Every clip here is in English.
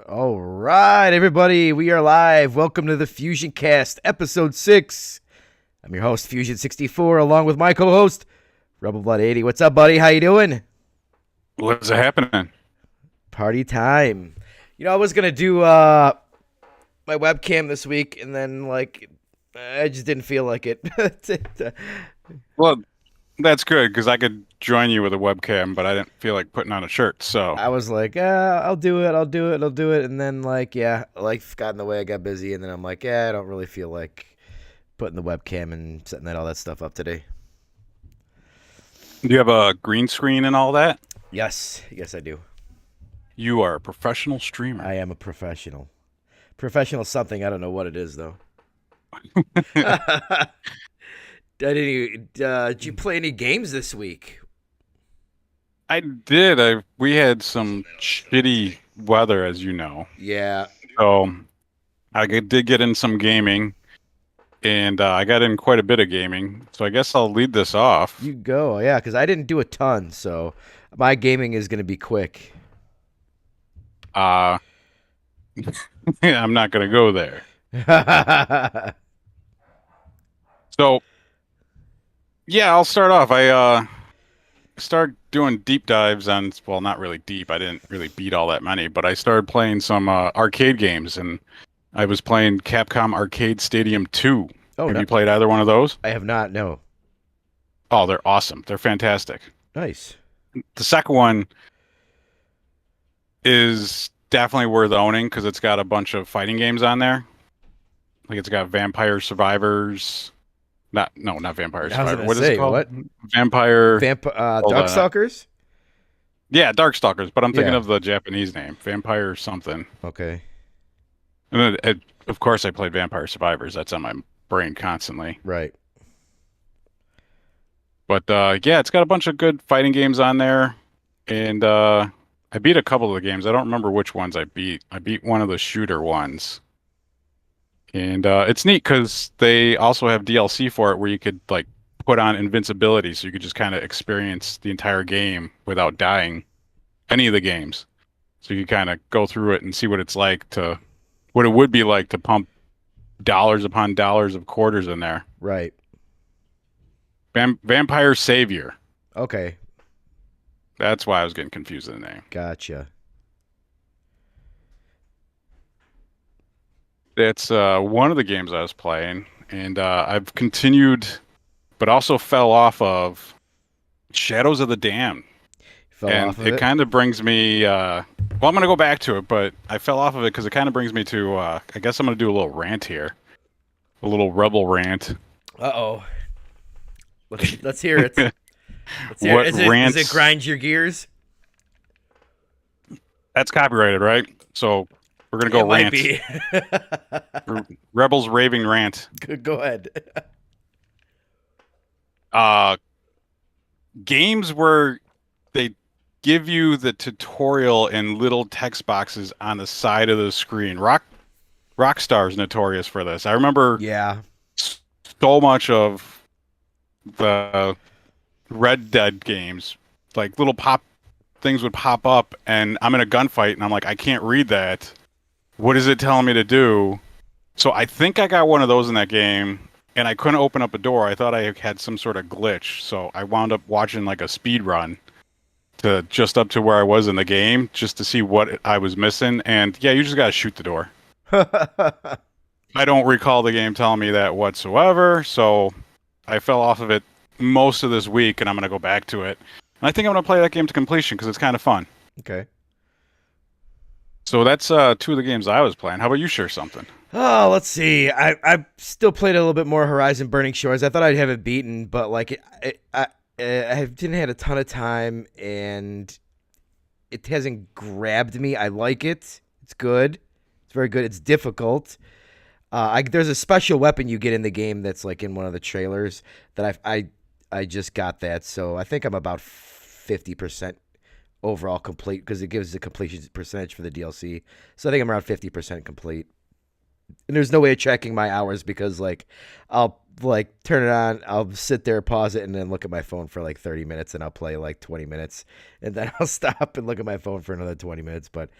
All right, everybody, we are live. Welcome to the FusionCast, episode 6. I'm your host, Fusion64, along with my co-host, Rebel80. What's up, buddy? How you doing? What's happening? Party time. I was gonna do my webcam this week, and then I just didn't feel like it. Well, that's good because I could join you with a webcam, but I didn't feel like putting on a shirt. So, I was like, I'll do it, and then life got in the way. I got busy, and then I'm like, I don't really feel like putting the webcam and setting all that stuff up today. do you have a green screen and all that? Yes, I do. You are a professional streamer. I am a professional. Professional something. I don't know what it is though. Did you play any games this week? I did. We had some shitty weather, as you know. Yeah. So did get in some gaming, and I got in quite a bit of gaming. So I guess I'll lead this off. You go. Yeah, because I didn't do a ton, so my gaming is going to be quick. I'm not going to go there. So, yeah, I'll start off. I started doing deep dives on, well, not really deep. I didn't really beat all that many, but I started playing some arcade games, and I was playing Capcom Arcade Stadium 2. Oh, Have you played either one of those? I have not, no. Oh, they're awesome. They're fantastic. Nice. The second one is definitely worth owning because it's got a bunch of fighting games on there. Like it's got Vampire Survivors. Not Vampire Survivor. What is it called? What? Vampire. Darkstalkers? Yeah, Darkstalkers, but I'm thinking of the Japanese name. Vampire something. Okay. And then, of course, I played Vampire Survivors. That's on my brain constantly. Right. But yeah, it's got a bunch of good fighting games on there. And I beat a couple of the games. I don't remember which ones I beat. I beat one of the shooter ones. And it's neat because they also have DLC for it where you could like put on invincibility, so you could just kind of experience the entire game without dying. Any of the games, so you kind of go through it and see what it would be like to pump dollars upon dollars of quarters in there. Right. Vampire Savior. Okay. That's why I was getting confused in the name. Gotcha. That's one of the games I was playing, and I've continued, but also fell off of Shadows of the Damned. It kind of brings me. Well, I'm going to go back to it, but I fell off of it because it kind of brings me to. I guess I'm going to do a little rant here, a little rebel rant. Uh-oh. Let's hear it. Let's hear it. Does it grind your gears? That's copyrighted, right? So. We're going to go rant. Rebels raving rant. Go ahead. Games where they give you the tutorial in little text boxes on the side of the screen. Rockstar's notorious for this. I remember so much of the Red Dead games. Like little things would pop up and I'm in a gunfight and I'm like, I can't read that. What is it telling me to do? So I think I got one of those in that game, and I couldn't open up a door. I thought I had some sort of glitch, so I wound up watching like a speed run to just up to where I was in the game, just to see what I was missing. And yeah, you just gotta shoot the door. I don't recall the game telling me that whatsoever, so I fell off of it most of this week, and I'm gonna go back to it. And I think I'm gonna play that game to completion because it's kind of fun. Okay. So that's two of the games I was playing. How about you share something? Oh, let's see. I still played a little bit more Horizon Burning Shores. I thought I'd have it beaten, but I didn't have a ton of time, and it hasn't grabbed me. I like it. It's good. It's very good. It's difficult. There's a special weapon you get in the game that's like in one of the trailers that I just got that, so I think I'm about 50% overall complete because it gives the completion percentage for the DLC. So I think I'm around 50% complete. And there's no way of tracking my hours because I'll turn it on, I'll sit there, pause it, and then look at my phone for 30 minutes, and I'll play 20 minutes, and then I'll stop and look at my phone for another 20 minutes. But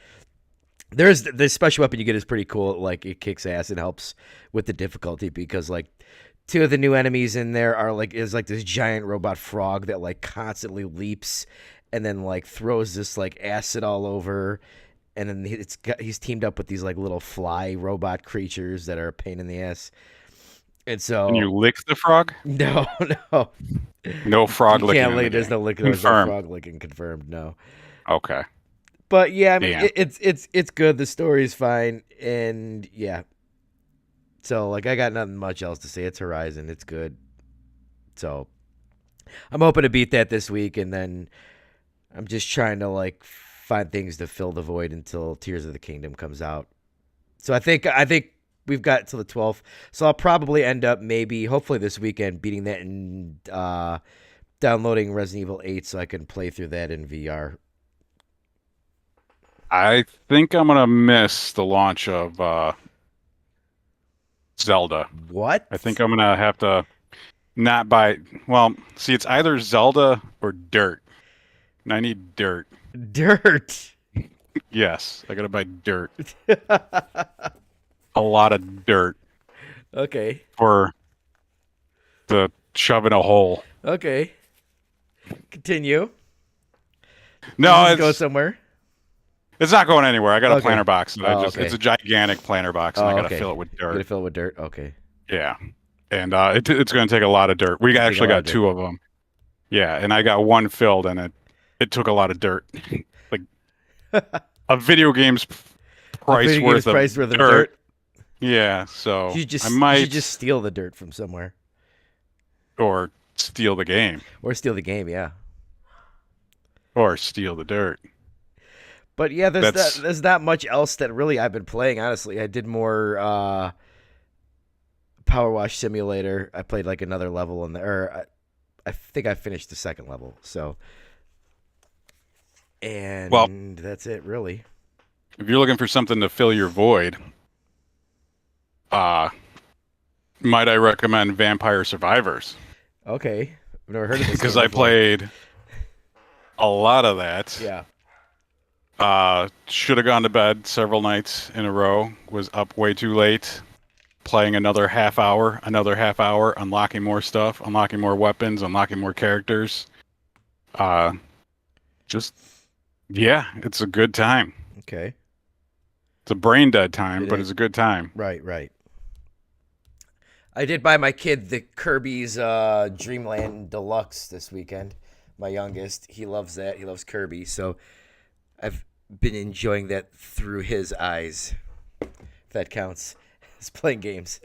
There's the special weapon you get is pretty cool. Like it kicks ass and helps with the difficulty because like two of the new enemies in there are like is like this giant robot frog that like constantly leaps and then like throws this like acid all over, and then he's teamed up with these like little fly robot creatures that are a pain in the ass. And Can so you lick the frog? no, no, No frog you licking can't in the lick. There's game. no lick. There's no Confirmed. frog licking confirmed. No. Okay. But yeah, I mean Damn. it's good. The story's fine, and yeah. So like I got nothing much else to say. It's Horizon. It's good. So I'm hoping to beat that this week, and then I'm just trying to like find things to fill the void until Tears of the Kingdom comes out. So I think we've got till the 12th. So I'll probably end up maybe hopefully this weekend beating that and downloading Resident Evil 8 so I can play through that in VR. I think I'm gonna miss the launch of Zelda. What? I think I'm gonna have to not buy. Well, see, it's either Zelda or Dirt, and I need Dirt. Dirt. Yes, I gotta buy Dirt. A lot of dirt Okay. for the shove in a hole. Okay. Continue. No, Does this go somewhere? it's not going anywhere. I got a Okay. planter box. And Okay. It's a gigantic planter box, and I gotta Okay. fill it with You gotta dirt. fill it with dirt. Okay. Yeah, and it's going to take a lot of dirt. We Take a actually lot of got two of them. Yeah, and I got one filled, and it took a lot of dirt, like a video game's price worth of dirt. Yeah, so You I might should just steal the dirt from somewhere or steal the game or steal the game. Yeah. or steal the dirt. But yeah, That's there's not much else that really I've been playing. Honestly, I did more Power Wash Simulator. I played like another level in there. I think I finished the second level. So, and well, that's it really. if you're looking for something to fill your void, might I recommend Vampire Survivors? Okay, I've never heard of this Because game I before. played a lot of that. Yeah. Should have gone to bed several nights in a row. Was up way too late. Playing another half hour, unlocking more stuff, unlocking more weapons, unlocking more characters. Just yeah, it's a good time. Okay. It's a brain dead time, It but is. it's a good time. Right. Right. I did buy my kid the Kirby's Dreamland Deluxe this weekend. My youngest, he loves that. He loves Kirby, so I've been enjoying that through his eyes. If that counts. He's playing games.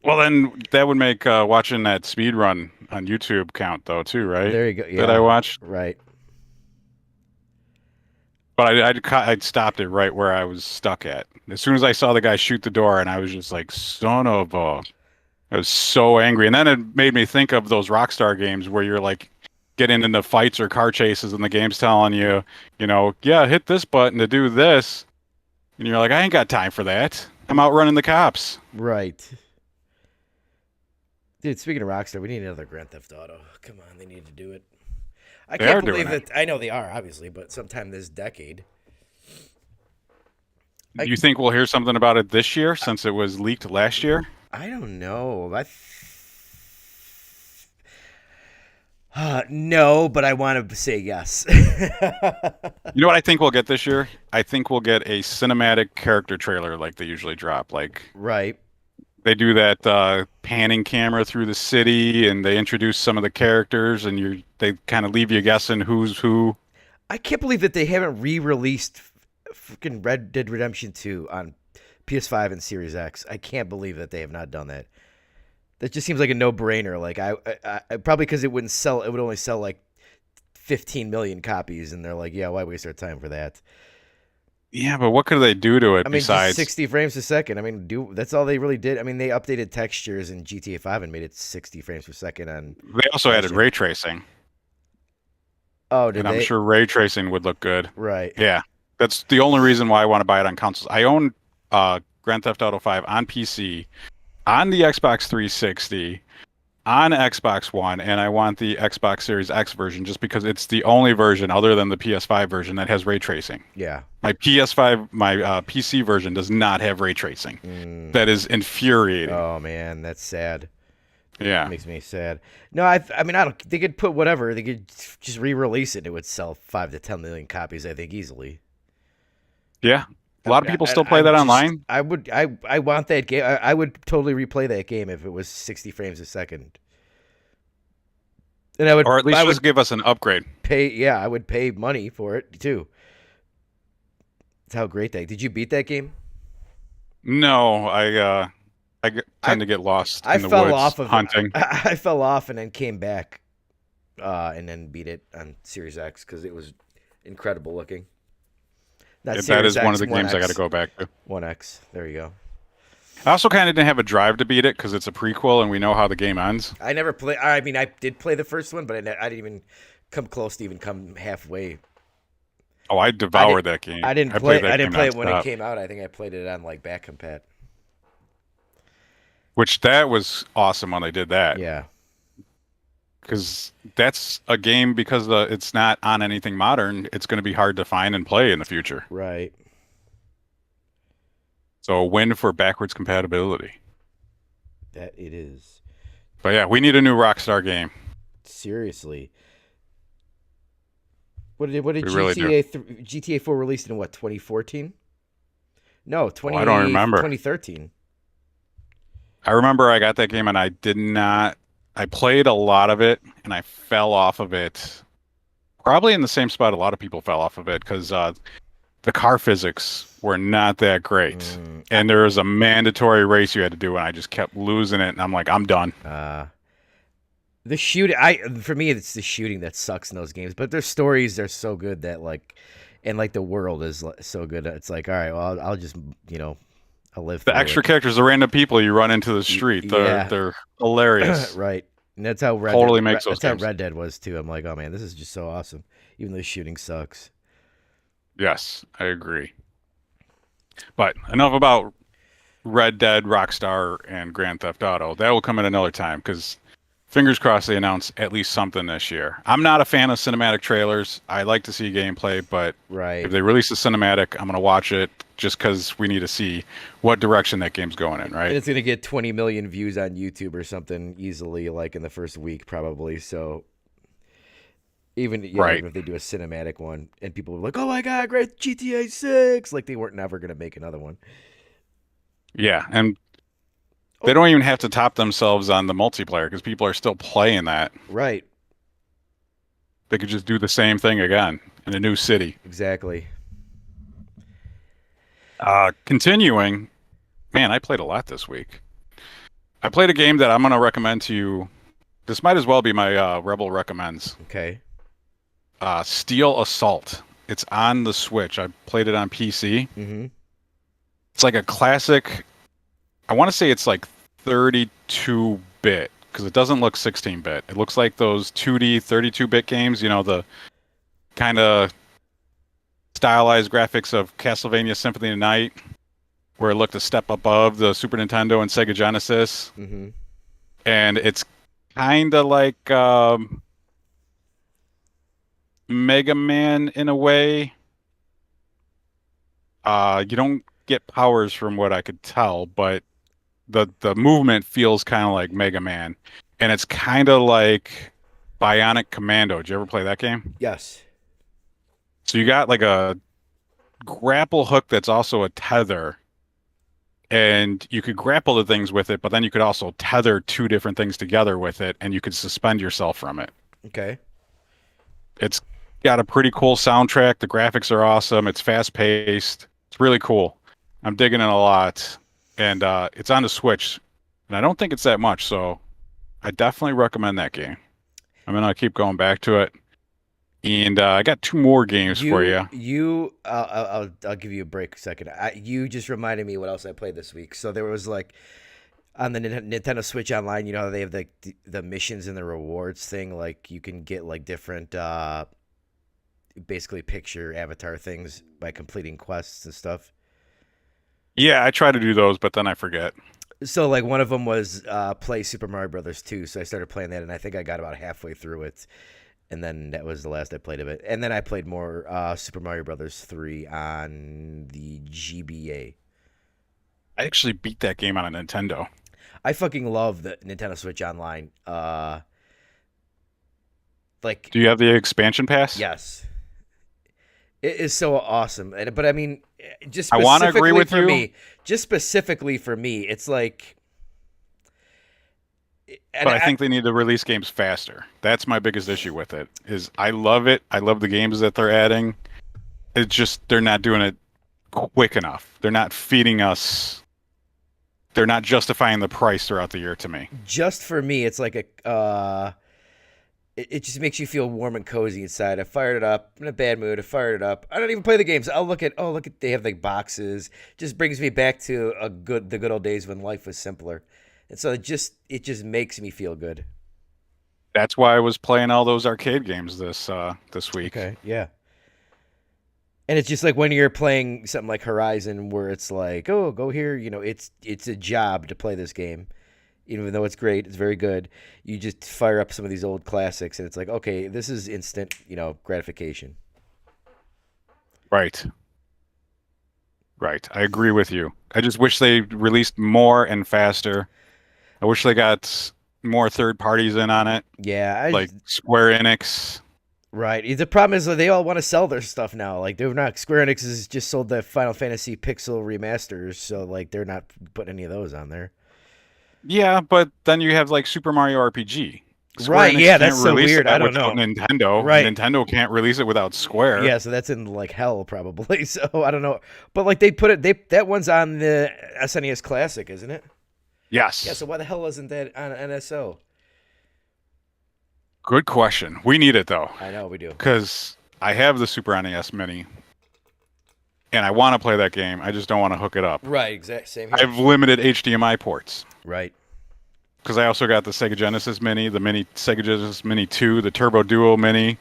Well, then that would make watching that speed run on YouTube count, though, too, right? There you go. Yeah. That I watched, Right. but I'd stopped it right where I was stuck at. As soon as I saw the guy shoot the door, and I was just like, "Son of a!" I was so angry, and then it made me think of those Rockstar games where you're like getting into fights or car chases, and the game's telling you, yeah, hit this button to do this, and you're like, I ain't got time for that. I'm out running the cops. Right. Dude, speaking of Rockstar, we need another Grand Theft Auto. Come on, they need to do it. I They can't are doing believe that. I know they are, obviously, but sometime this decade. Do you think we'll hear something about it this year since it was leaked last year? I don't know. No, but I want to say yes. You know what I think we'll get this year? I think we'll get a cinematic character trailer like they usually drop. Like Right. they do that panning camera through the city, and they introduce some of the characters, and they kind of leave you guessing who's who. I can't believe that they haven't re-released freaking Red Dead Redemption 2 on PS5 and Series X. I can't believe that they have not done that. That just seems like a no-brainer. Like I probably because it wouldn't sell. It would only sell like 15 million copies, and they're like, yeah, why waste our time for that? Yeah, but what could they do to it I mean, besides? just 60 frames a second. I mean, that's all they really did. I mean, they updated textures in GTA 5 and made it 60 frames per second on. They also added ray tracing, Oh, did and they? I'm sure ray tracing would look good. Right. Yeah, that's the only reason why I want to buy it on consoles. I own Grand Theft Auto 5 on PC, on the Xbox 360, on Xbox One, and I want the Xbox Series X version just because it's the only version other than the PS5 version that has ray tracing. Yeah. My PS5, my PC version does not have ray tracing. Mm. That is infuriating. Oh man, that's sad. It Yeah. makes me sad. No, I mean, I don't. They could put whatever. They could just re-release it. It would sell 5 to 10 million copies, I think, easily. Yeah. A I lot of mean, people still play that online. I would. I want that game. I would totally replay that game if it was 60 frames a second. And Or at I least would just give us an upgrade. pay. Yeah, I would pay money for it too. That's how great that. Did you beat that game? No, I tend to get lost I in the fell woods off of it. hunting. I fell off and then came back, and then beat it on Series X because it was incredible looking. Not That Series is one of X, the One games I got to X, go back to. One X. There you go. I also kind of didn't have a drive to beat it because it's a prequel and we know how the game ends. I never play. I mean, I did play the first one, but I didn't even come close to even come halfway. Oh, I devoured that game. I didn't played play. that I didn't game play it when it nonstop. came out. I think I played it on like back compat. Which that was awesome when they did that. Yeah. Because that's a game because it's not on anything modern. It's going to be hard to find and play in the future. Right. So a win for backwards compatibility. That it is. But yeah, we need a new Rockstar game. Seriously. What did We really GTA 4 released in what 2014? No, I don't remember. 2013. I remember I got that game and I did not. I played a lot of it and I fell off of it. Probably in the same spot a lot of people fell off of it because the car physics were not that great. And there was a mandatory race you had to do and I just kept losing it and I'm like, I'm done. The shooting, for me, it's the shooting that sucks in those games. But their stories are so good that and the world is so good. It's like, all right, well, I'll just I'll live. The extra characters, the random people you run into the street, they're hilarious. Right, and that's how that's how Red Dead was too. I'm like, oh man, this is just so awesome. Even though the shooting sucks. Yes, I agree. But enough about Red Dead, Rockstar, and Grand Theft Auto. That will come at another time because fingers crossed they announce at least something this year. I'm not a fan of cinematic trailers. I like to see gameplay, but if they release a cinematic, I'm going to watch it just because we need to see what direction that game's going in, right? And it's going to get 20 million views on YouTube or something easily, like in the first week, probably. So even, even if they do a cinematic one and people are like, oh my God, great GTA 6, like they weren't never going to make another one. Yeah, and they don't even have to top themselves on the multiplayer because people are still playing that. Right. They could just do the same thing again in a new city. Exactly. Continuing, man, I played a lot this week. I played a game that I'm going to recommend to you. This might as well be my Rebel recommends. Okay. Steel Assault. It's on the Switch. I played it on PC. Mm-hmm. It's like a classic. I want to say it's like 32-bit because it doesn't look 16-bit. It looks like those 2D 32-bit games, the kind of stylized graphics of Castlevania Symphony of the Night, where it looked a step above the Super Nintendo and Sega Genesis. Mm-hmm. And it's kind of like Mega Man in a way. You don't get powers from what I could tell, but the movement feels kind of like Mega Man, and it's kind of like Bionic Commando. Did you ever play that game? Yes. So you got like a grapple hook that's also a tether, and you could grapple the things with it, but then you could also tether two different things together with it, and you could suspend yourself from it. Okay. It's got a pretty cool soundtrack. The graphics are awesome. It's fast paced. It's really cool. I'm digging it a lot. And it's on the Switch, and I don't think it's that much, so I definitely recommend that game. I'm going to keep going back to it. And I got two more games for you. I'll give you a break a second. You just reminded me what else I played this week. So there was like on the Nintendo Switch Online, how they have the missions and the rewards thing. Like you can get like different, basically picture avatar things by completing quests and stuff. Yeah, I try to do those, but then I forget. So like one of them was play Super Mario Brothers 2. So I started playing that, and I think I got about halfway through it, and then that was the last I played of it. And then I played more Super Mario Brothers 3 on the GBA. I actually beat that game on a Nintendo. I fucking love the Nintendo Switch Online. Like, Do you have the expansion pass? yes, it is so awesome. But I mean, just I want to agree specifically with for you, me, it's like, and but I think they need to release games faster. That's my biggest issue with it. Is I love it. I love the games that they're adding. It's just they're not doing it quick enough. They're not feeding us. They're not justifying the price throughout the year to me. just for me, it's like it just makes you feel warm and cozy inside. I fired it up. I'm in a bad mood. I fired it up. I don't even play the games. I'll look at, they have like boxes. Just brings me back to the good old days when life was simpler. And so it just makes me feel good. That's why I was playing all those arcade games this week. Okay, yeah. And it's just like when you're playing something like Horizon, where it's like, oh, go here. It's a job to play this game, even though it's great, it's very good. You just fire up some of these old classics, and it's like, okay, this is instant, gratification. Right. Right. I agree with you. I just wish they released more and faster. I wish they got more third parties in on it, Yeah, like Square Enix. right. The problem is that they all want to sell their stuff now. Like they're not. Square Enix has just sold the Final Fantasy Pixel remasters, so like they're not putting any of those on there. Yeah, but then you have like Super Mario RPG. Square Right. Enix Yeah, can't that's so release weird. I that don't without know. Nintendo. Right. Nintendo can't release it without Square. Yeah, so that's in like hell probably. So I don't know, but like they put it. That one's on the SNES Classic, isn't it? Yeah. Yes. So why the hell isn't that on NSO? Good question. We need it though, I know we do. because I have the Super NES Mini and I want to play that game. I just don't want to hook it up. Right. Exact same I here. have limited HDMI ports. Right. Because I also got the Sega Genesis Mini, the Mini Sega Genesis Mini 2, the Turbo Duo Mini.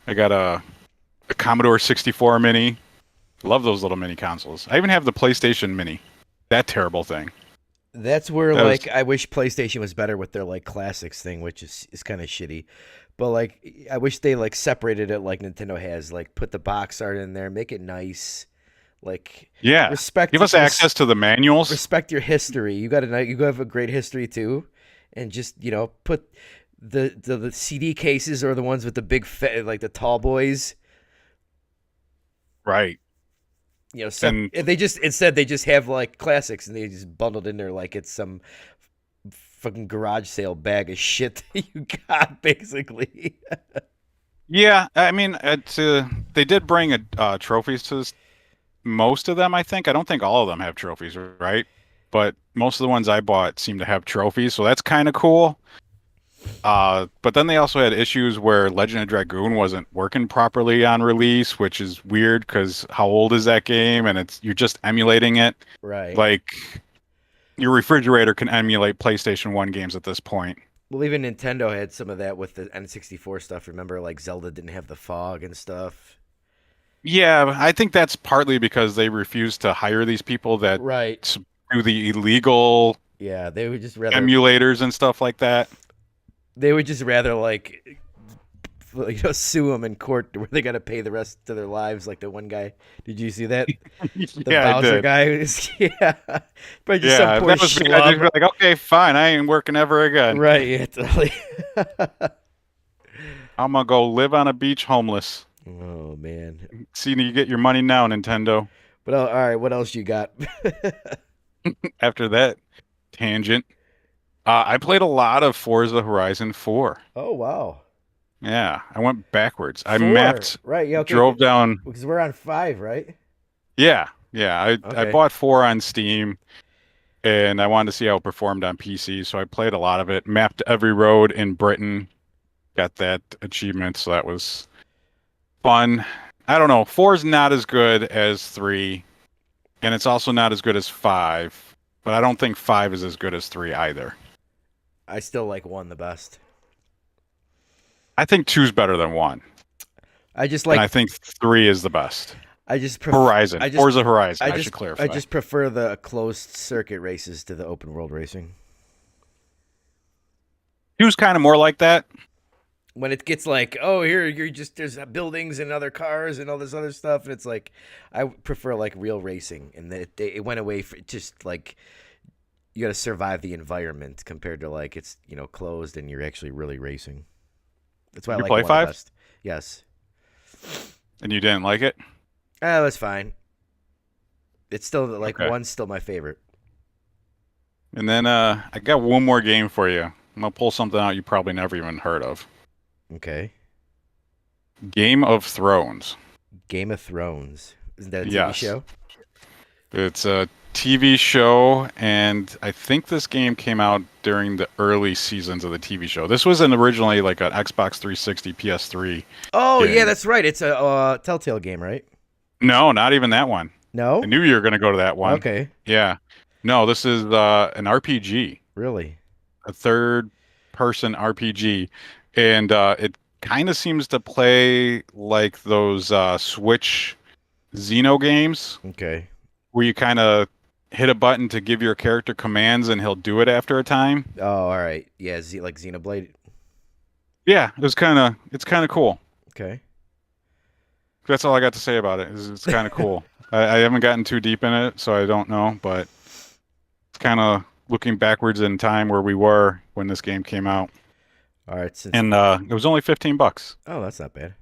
I got a Commodore 64 Mini. Love those little mini consoles. I even have the PlayStation Mini. That terrible thing. That's where That was- like I wish PlayStation was better with their like classics thing, which is kind of shitty. But like I wish they like separated it like Nintendo has, like put the box art in there, make it nice, like Yeah. respect Give us access to the manuals. respect your history. You have a great history too, and just put the CD cases or the ones with the big like the tall boys. Right. And They just instead they just have like classics and they just bundled in there like it's some fucking garage sale bag of shit that you got basically. yeah, I mean, they did bring trophies to most of them, I think. I don't think all of them have trophies, right? But most of the ones I bought seem to have trophies, so that's kind of cool. But then they also had issues where Legend of Dragoon wasn't working properly on release, which is weird because how old is that game? And you're just emulating it. Right. Like your refrigerator can emulate PlayStation 1 games at this point. Well, even Nintendo had some of that with the N64 stuff. Remember, like Zelda didn't have the fog and stuff. Yeah, I think that's partly because they refused to hire these people that Right. do the illegal Yeah, they would just rather emulators and stuff like that. like sue them in court where they got to pay the rest of their lives. Like the one guy, did you see that? The Yeah, I Bowser did. guy, yeah, but just Yeah, some if poor that was me, I'd just be schlub. like, okay, fine, I ain't working ever again. Right, yeah, totally. I'm gonna go live on a beach homeless. Oh man. See, you get your money now, Nintendo. But all right, what else you got? After that tangent, I played a lot of Forza Horizon 4. Oh wow. Yeah, I went backwards. I Four. mapped, Right, yeah, okay. drove down. Because we're on 5, right? Yeah, yeah. I Okay. bought 4 on Steam, and I wanted to see how it performed on PC, so I played a lot of it. Mapped every road in Britain. Got that achievement, so that was fun. I don't know. 4 is not as good as 3, and it's also not as good as 5. But I don't think 5 is as good as 3 either. I still like 1 the best. I think 2 is better than 1, I just and I like think 3 is the best. Horizon. I just Forza Horizon, I I should just I clarify. just prefer the closed circuit races to the open world racing. He was kind of more like that. When it gets like, oh, here you're just there's buildings and other cars and all this other stuff, and it's like I prefer like real racing, and it went away for just like you got to survive the environment compared to like it's closed and you're actually really racing. That's why I You like play one the five, best. Yes, and you didn't like it. that's fine. It's still like Okay. one's still my favorite. And then I got one more game for you. I'm gonna pull something out you probably never even heard of. Okay, Game of Thrones. Game of Thrones. Isn't that a TV Yes. show? It's a TV show, and I think this game came out during the early seasons of the TV show. This was originally like an Xbox 360, PS3 Oh yeah, game. that's right. It's a Telltale game, right? No, not even that one. I No. knew you were going to go to that one. Okay. Yeah. No, this is an RPG, Really? a third person RPG. And it kind of seems to play like those Switch Xeno games Okay. where you kind of hit a button to give your character commands and he'll do it after a time. Oh, all right. Yeah, like Xenoblade. Yeah, it's kind of cool. Okay. That's all I got to say about it. It's kind of cool. I haven't gotten too deep in it, so I don't know, but it's kind of looking backwards in time where we were when this game came out. All right. Since And it was only $15. oh, that's not bad.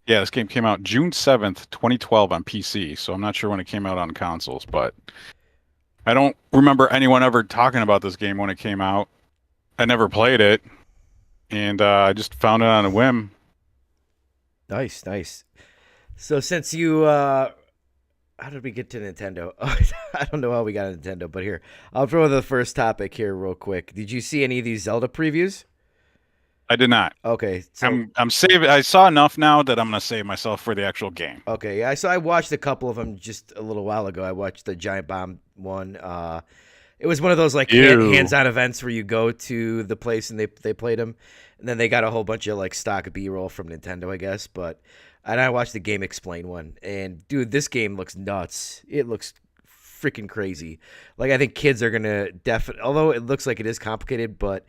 Yeah, this game came out June 7th, 2012 on PC, so I'm not sure when it came out on consoles, but I don't remember anyone ever talking about this game when it came out. I never played it, and I just found it on a whim. Nice, nice. So since you how did we get to Nintendo? I don't know how we got to Nintendo, but here, I'll throw the first topic here real quick. Did you see any of these Zelda previews? I did not. Okay, so I'm saving. I saw enough now that I'm gonna save myself for the actual game. okay, yeah, I watched a couple of them just a little while ago. I watched the Giant Bomb one. It was one of those like Ew. hands-on events where you go to the place and they played them, and then they got a whole bunch of like stock B-roll from Nintendo, I guess. But and I watched the Game Explain one, and dude, this game looks nuts. It looks freaking crazy. Like I think kids are gonna definitely, although it looks like it is complicated, but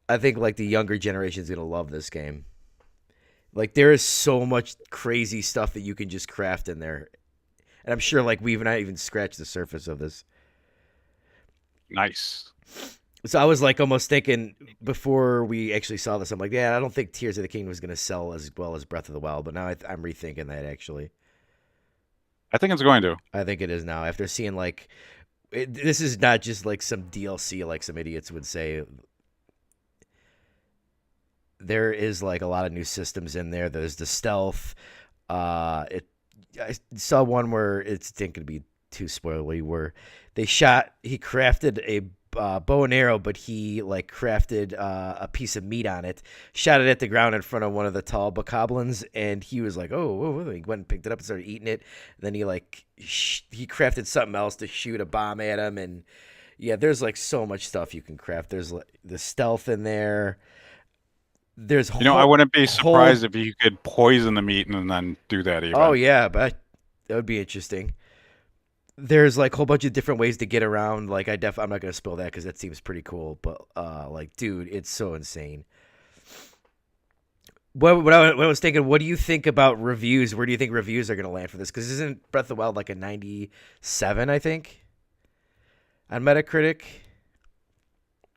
I think like the younger generation is gonna love this game. Like there is so much crazy stuff that you can just craft in there, and I'm sure like we've not even scratched the surface of this. Nice. So I was like almost thinking before we actually saw this, I'm like, yeah, I don't think Tears of the Kingdom was going to sell as well as Breath of the Wild, but now I'm rethinking that actually. I think it's going to. I think it is now after seeing like this is not just like some DLC like some idiots would say. There is like a lot of new systems in there. There's the stealth. I saw one where it's think to be too spoilery where he crafted a bow and arrow, but he like crafted a piece of meat on it, shot it at the ground in front of one of the tall bokoblins, and he was like, "Oh!" Whoa. He went and picked it up and started eating it. And then he like he crafted something else to shoot a bomb at him, and yeah, there's like so much stuff you can craft. There's like the stealth in there. There's I wouldn't be surprised if you could poison the meat and then do that even. Oh yeah, but that would be interesting. There's like a whole bunch of different ways to get around. Like I'm not gonna spill that because that seems pretty cool. But like, dude, it's so insane. What I was thinking, what do you think about reviews? Where do you think reviews are gonna land for this? Because isn't Breath of the Wild like a 97? I think on Metacritic.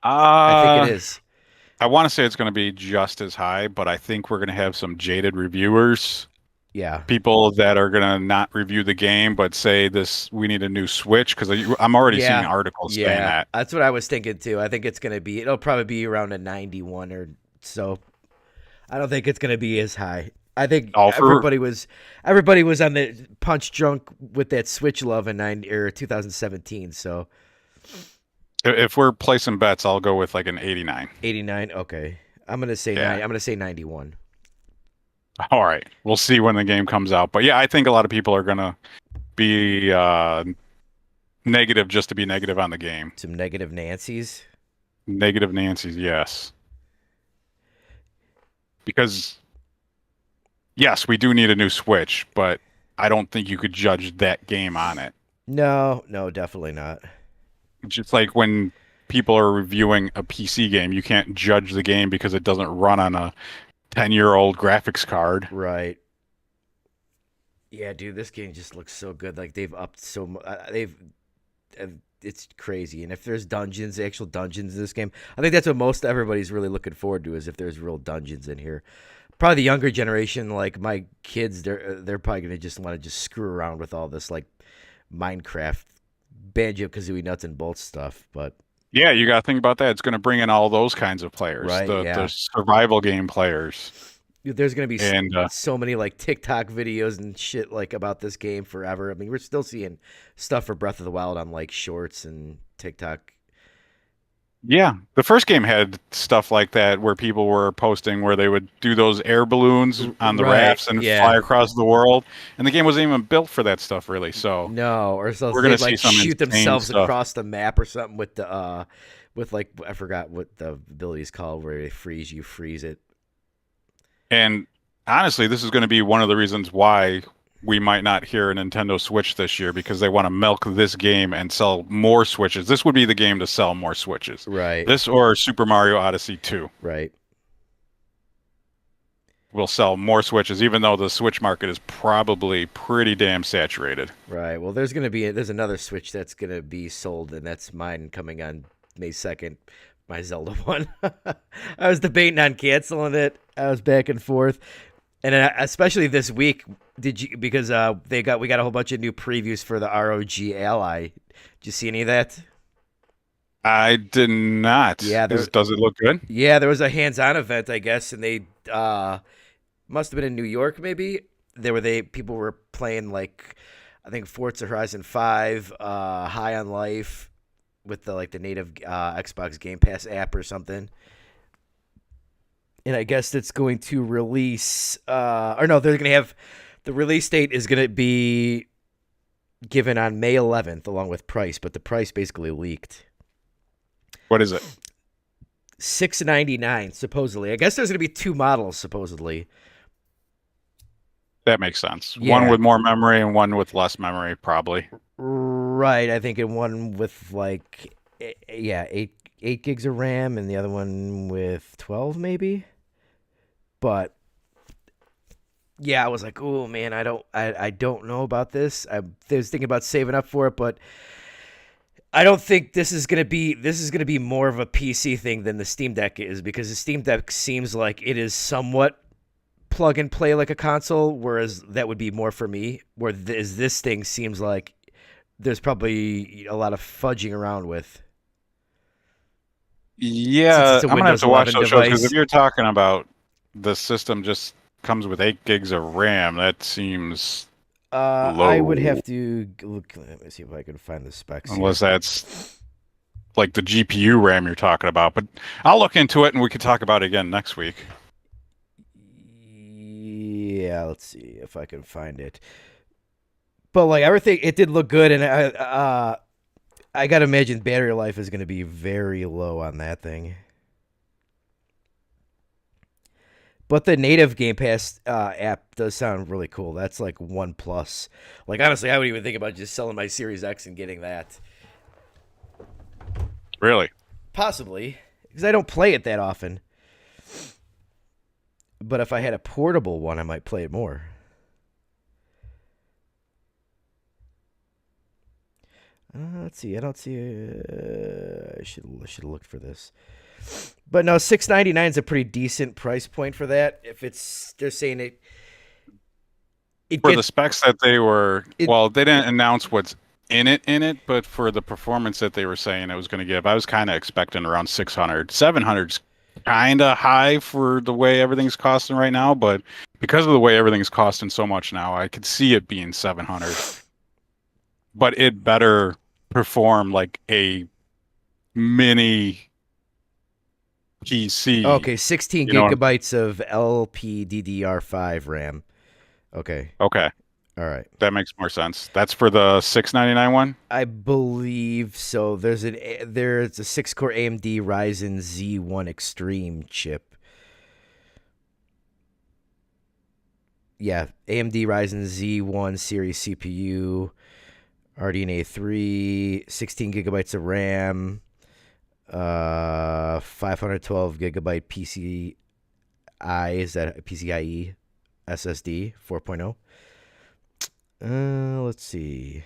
I think it is. I want to say it's going to be just as high, but I think we're going to have some jaded reviewers. Yeah. People that are going to not review the game, but say we need a new Switch because I'm already seeing articles saying that. That's what I was thinking too. I think it'll probably be around a 91 or so. I don't think it's going to be as high. I think everybody was on the punch drunk with that Switch love in 2017. So if we're placing bets, I'll go with like an 89. 89. Okay, I'm gonna say I'm gonna say 91. All right, we'll see when the game comes out. But yeah, I think a lot of people are gonna be negative just to be negative on the game. Some negative Nancy's. Negative Nancy's, yes. Because yes, we do need a new Switch, but I don't think you could judge that game on it. No, no, definitely not. Just like when people are reviewing a PC game, you can't judge the game because it doesn't run on a 10-year-old graphics card. Right. Yeah, dude, this game just looks so good. Like they've upped so much. They've uh, it's crazy. And if there's dungeons, actual dungeons in this game, I think that's what most everybody's really looking forward to is if there's real dungeons in here. Probably the younger generation, like my kids, they're probably gonna just want to just screw around with all this like Minecraft, Banjo Kazooie nuts and bolts stuff. But Yeah, you got to think about that. It's going to bring in all those kinds of players, right, the yeah, survival game players. there's gonna be And so many like TikTok videos and shit like about this game forever. I mean, we're still seeing stuff for Breath of the Wild on like Shorts and TikTok. yeah, the first game had stuff like that where people were posting where they would do those air balloons on the Right, rafts and yeah. fly across the world. And the game wasn't even built for that stuff, really. So No, or so we're they going to see like some shoot insane themselves stuff. across the map or something with the with like I forgot what the ability is called where they freeze it. And honestly, this is going to be one of the reasons why we might not hear a Nintendo Switch this year because they want to milk this game and sell more Switches. This would be the game to sell more Switches. Right, This or Super Mario Odyssey 2 right, will sell more Switches, even though the Switch market is probably pretty damn saturated. right. Well, there's another Switch that's gonna be sold, and that's mine coming on May 2nd. My Zelda one. I was debating on canceling it. I was back and forth, and especially this week. Did you because we got a whole bunch of new previews for the ROG Ally. Did you see any of that? I did not. Yeah, Does it look good? yeah, there was a hands-on event, I guess, and they must have been in New York, maybe. People were playing like I think Forza Horizon 5, High on Life with the native Xbox Game Pass app or something. And I guess it's going to release or no, they're going to have the release date is going to be given on May 11th along with price, but the price basically leaked. What is it? $699 supposedly. I guess there's going to be two models supposedly. That makes sense. Yeah. One with more memory and one with less memory, probably. Right, I think in one with like eight gigs of RAM and the other one with 12 maybe. But yeah, I was like, oh man, I don't know about this. I was thinking about saving up for it, but I don't think this is gonna be more of a PC thing than the Steam Deck is because the Steam Deck seems like it is somewhat plug and play like a console, whereas that would be more for me. Whereas this thing seems like there's probably a lot of fudging around with. Since Yeah, it's a I'm gonna have Windows to watch 11 those shows because if device. you're talking about the system just comes with 8 gigs of RAM, that seems I would low. have to look. Let me see if I can find the specs here. Unless that's like the GPU RAM you're talking about. But I'll look into it and we could talk about it again next week. Yeah, let's see if I can find it. But like everything, it did look good, and I gotta imagine battery life is gonna be very low on that thing. But the native Game Pass app does sound really cool. That's like one plus. Like honestly, I would even think about just selling my Series X and getting that. Really? Possibly, because I don't play it that often. But if I had a portable one, I might play it more. Let's see. I don't see. I should look for this. But no, $699 is a pretty decent price point for that. If they're saying it For the gets specs that they were, it. well, they didn't announce what's in it, but for the performance that they were saying it was going to give, I was kind of expecting around 600. 700's kind of high for the way everything's costing right now, but because of the way everything's costing so much now, I could see it being 700. But it better perform like a mini PC. Okay, 16 You know, gigabytes of LPDDR5 RAM. Okay, okay, all right. that makes more sense. That's for the 699 one. I believe so. There's a 6-core AMD Ryzen Z1 Extreme chip. yeah, AMD Ryzen Z1 series CPU, RDNA 3, 16 gigabytes of RAM, 512 gigabyte PCI, is that PCIe SSD 4.0? Let's see.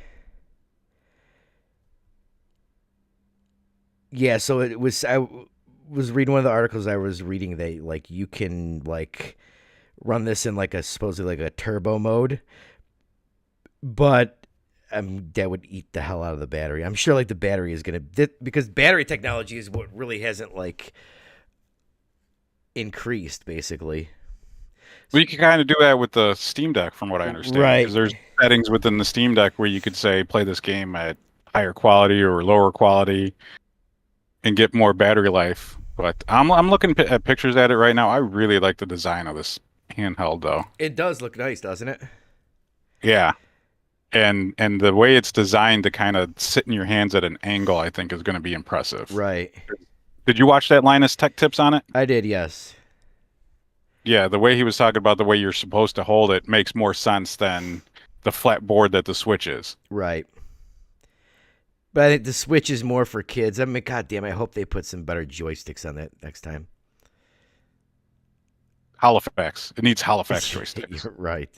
Yeah, so it was I was reading one of the articles I was reading. They like you can like run this in like a supposedly like a turbo mode, but that would eat the hell out of the battery. I'm sure like the battery is gonna because battery technology is what really hasn't like increased basically. Well, you can kind of do that with the Steam Deck, from what I understand, because Right. there's settings within the Steam Deck where you could say play this game at higher quality or lower quality and get more battery life. But I'm looking at pictures at it right now. I really like the design of this handheld, though. It does look nice, doesn't it? Yeah, and the way it's designed to kind of sit in your hands at an angle, I think, is going to be impressive. Right. Did you watch that Linus Tech Tips on it? I did, yes. Yeah, the way he was talking about the way you're supposed to hold it makes more sense than the flat board that the Switch is. Right. But I think the Switch is more for kids. I mean, goddamn, I hope they put some better joysticks on that next time. Halifax. It needs Halifax joysticks. You're right.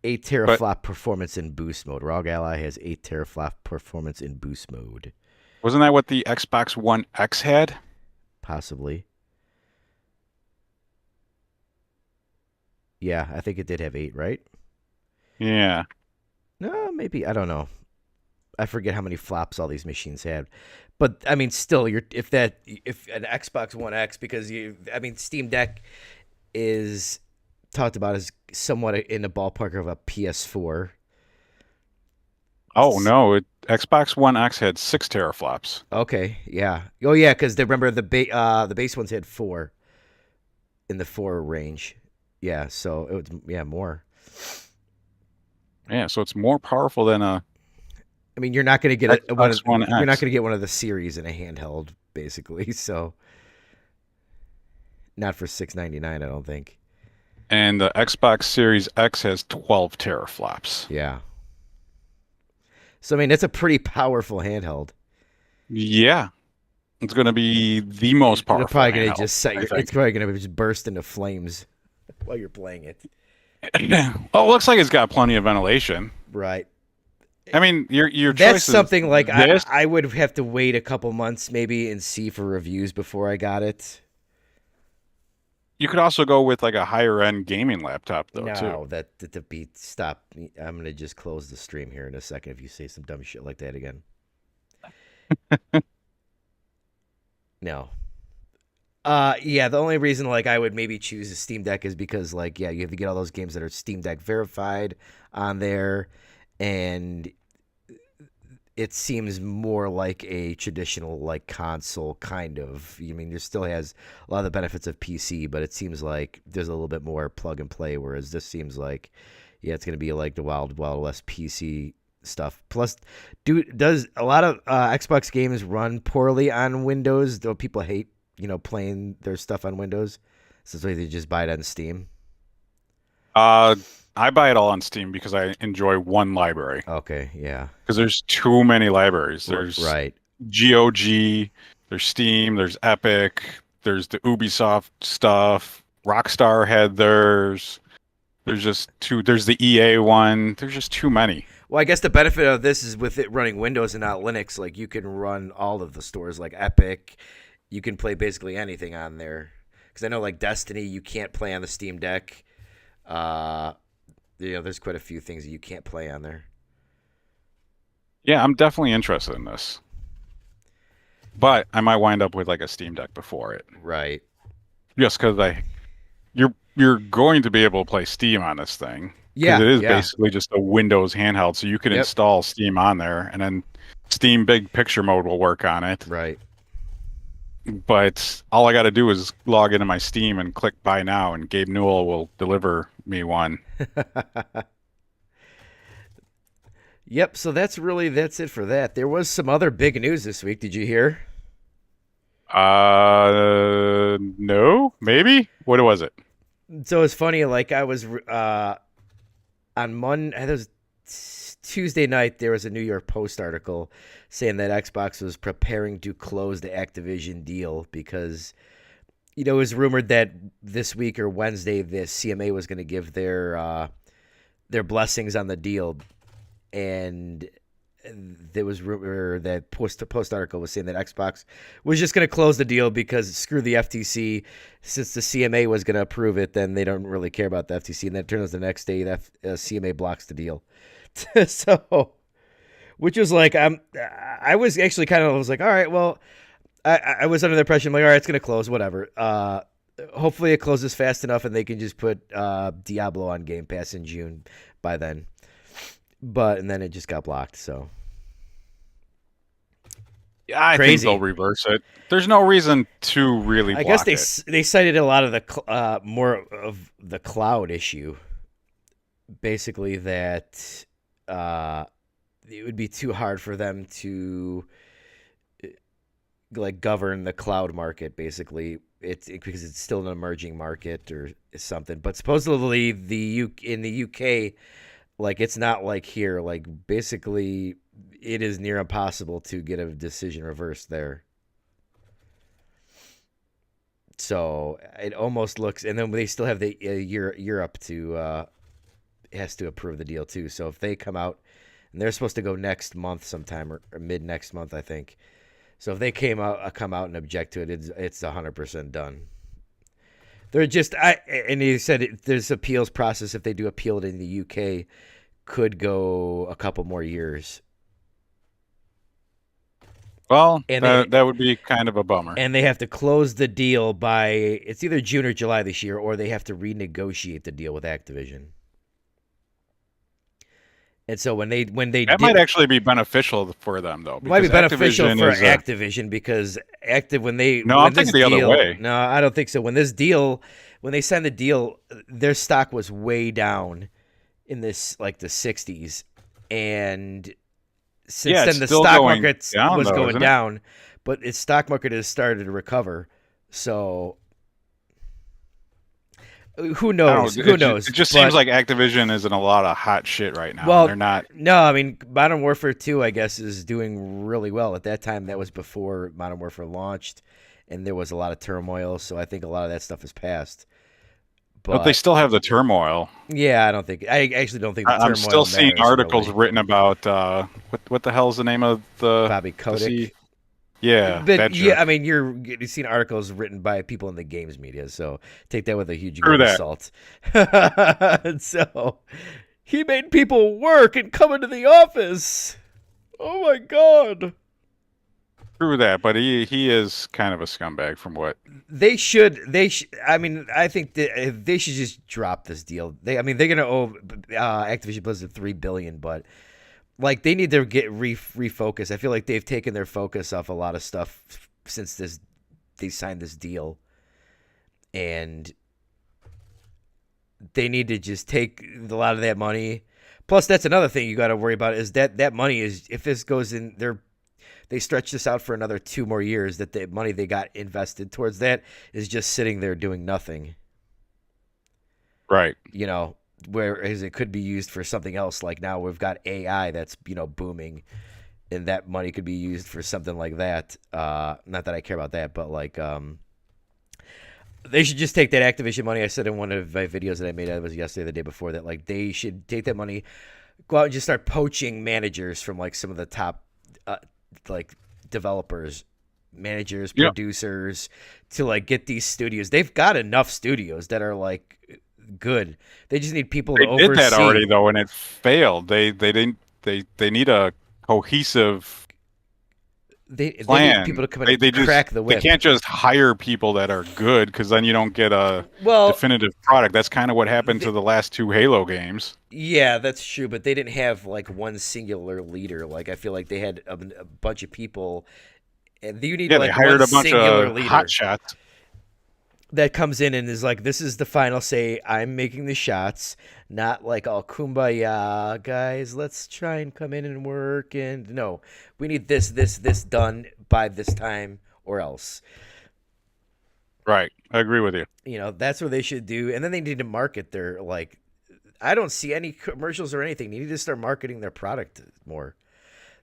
8 But teraflop performance in boost mode. ROG Ally has 8 teraflop performance in boost mode. wasn't that what the Xbox One X had? Possibly. Yeah, I think it did have 8, right? Yeah. No, maybe. I don't know. I forget how many flops all these machines had. But I mean, still, if an Xbox One X, because Steam Deck is talked about as somewhat in the ballpark of a PS4. Oh no, Xbox One X had 6 teraflops. Okay, yeah. Oh yeah, because remember the base ones had 4 in the 4 range. Yeah, so it was more. Yeah, so it's more powerful than a I mean, you're not going to get Xbox One you're not X. going to get one of the series in a handheld, basically. So not for $699, I don't think. And the Xbox Series X has 12 teraflops. Yeah. So I mean, it's a pretty powerful handheld. Yeah. It's going to be the most powerful. It's probably going to handheld, just it's probably going to just burst into flames while you're playing it. Oh, it looks like it's got plenty of ventilation. Right. I mean, your That's choice is something like this. I would have to wait a couple months maybe and see for reviews before I got it. You could also go with like a higher end gaming laptop though No, too. that beat stop. I'm gonna just close the stream here in a second if you say some dumb shit like that again. No. Yeah, the only reason like I would maybe choose a Steam Deck is because like you have to get all those games that are Steam Deck verified on there, and it seems more like a traditional like console kind of. I mean, there still has a lot of the benefits of PC, but it seems like there's a little bit more plug and play. Whereas this seems like, yeah, it's gonna be like the Wild Wild West PC stuff. Plus, does a lot of Xbox games run poorly on Windows? Though people hate playing their stuff on Windows, so they just buy it on Steam. I buy it all on Steam because I enjoy one library. Okay, yeah. Because there's too many libraries. There's right. GOG, there's Steam, there's Epic, there's the Ubisoft stuff. Rockstar had theirs. There's just too. There's the EA one. There's just too many. Well, I guess the benefit of this is with it running Windows and not Linux. Like you can run all of the stores, like Epic. You can play basically anything on there. Because I know, like Destiny, you can't play on the Steam Deck. There's quite a few things that you can't play on there. Yeah, I'm definitely interested in this. But I might wind up with like a Steam Deck before it. Right. Just because you're going to be able to play Steam on this thing. Yeah. It is basically just a Windows handheld, so you can install Steam on there, and then Steam Big Picture Mode will work on it. Right. But all I got to do is log into my Steam and click Buy Now, and Gabe Newell will deliver me one. Yep, so that's it for that. There was some other big news this week. Did you hear? No, maybe. What was it? So it's funny. Like I was on Monday. It was Tuesday night. There was a New York Post article saying that Xbox was preparing to close the Activision deal because it was rumored that this week or Wednesday the CMA was going to give their blessings on the deal, and there was rumor that post article was saying that Xbox was just going to close the deal because screw the FTC. Since the CMA was going to approve it, then they don't really care about the FTC. And then it turns out the next day that CMA blocks the deal. So, which was like, I was actually kind of was like, all right, well, I was under the impression like, all right, it's going to close, whatever. Hopefully it closes fast enough and they can just put Diablo on Game Pass in June by then. And then it just got blocked. So yeah, I think they'll reverse it. There's no reason to really. I guess they cited a lot of the more of the cloud issue. Basically, that it would be too hard for them to like govern the cloud market. Basically, because it's still an emerging market or something. But supposedly in the UK. Like, it's not like here. Like, basically, it is near impossible to get a decision reversed there. So, it almost looks... And then they still have the Europe to... has to approve the deal, too. So, if they come out... And they're supposed to go next month sometime, or mid-next month, I think. So, if they come out and object to it, it's 100% done. They're just... And he said there's appeals process. If they do appeal it in the UK... could go a couple more years. Well, and that would be kind of a bummer. And they have to close the deal by it's either June or July this year, or they have to renegotiate the deal with Activision. And so when they might actually be beneficial for them though. It might be beneficial for Activision because when they I'm thinking the other way. No, I don't think so. When they signed the deal, their stock was way down in this like the 60s, and since then the stock market was going down, but its stock market has started to recover. So who knows? Who knows? It just seems like Activision is in a lot of hot shit right now. Well, they're not. No, I mean Modern Warfare 2, I guess, is doing really well. At that time, that was before Modern Warfare launched, and there was a lot of turmoil. So I think a lot of that stuff has passed. But they still have the turmoil. Yeah, I actually don't think the turmoil. I'm still seeing articles written about what the hell's the name of the Bobby Kotick. Yeah, but yeah, I mean you've seen articles written by people in the games media, so take that with a huge grain of salt. So he made people work and come into the office. Oh my god. True that, but he is kind of a scumbag from what they should. I mean, I think that they should just drop this deal. They're gonna owe Activision Blizzard $3 billion, but like they need to get refocus. I feel like they've taken their focus off a lot of stuff since they signed this deal, and they need to just take a lot of that money. Plus, that's another thing you got to worry about is that money is if this goes in they stretch this out for another 2 more years, that the money they got invested towards that is just sitting there doing nothing. Right. Whereas it could be used for something else. Like now we've got AI that's, booming, and that money could be used for something like that. Not that I care about that, but like they should just take that Activision money. I said in one of my videos that I made, it was yesterday, the day before, that like they should take that money, go out and just start poaching managers from like some of the top like developers, managers, producers to like get these studios. They've got enough studios that are like good. They just need people to oversee. They did that already though, and it failed. They need a cohesive plan. They need people to come in and crack the whip. They can't just hire people that are good, because then you don't get a definitive product. That's kind of what happened to the last 2 Halo games. Yeah, that's true, but they didn't have like one singular leader. Like I feel like they had a bunch of people, and you need they hired a bunch of hot shots that comes in and is like, this is the final say. I'm making the shots, not like all kumbaya, guys. Let's try and come in and work. And no, we need this done by this time or else. Right. I agree with you. You know, that's what they should do. And then they need to market their, like, I don't see any commercials or anything. They need to start marketing their product more.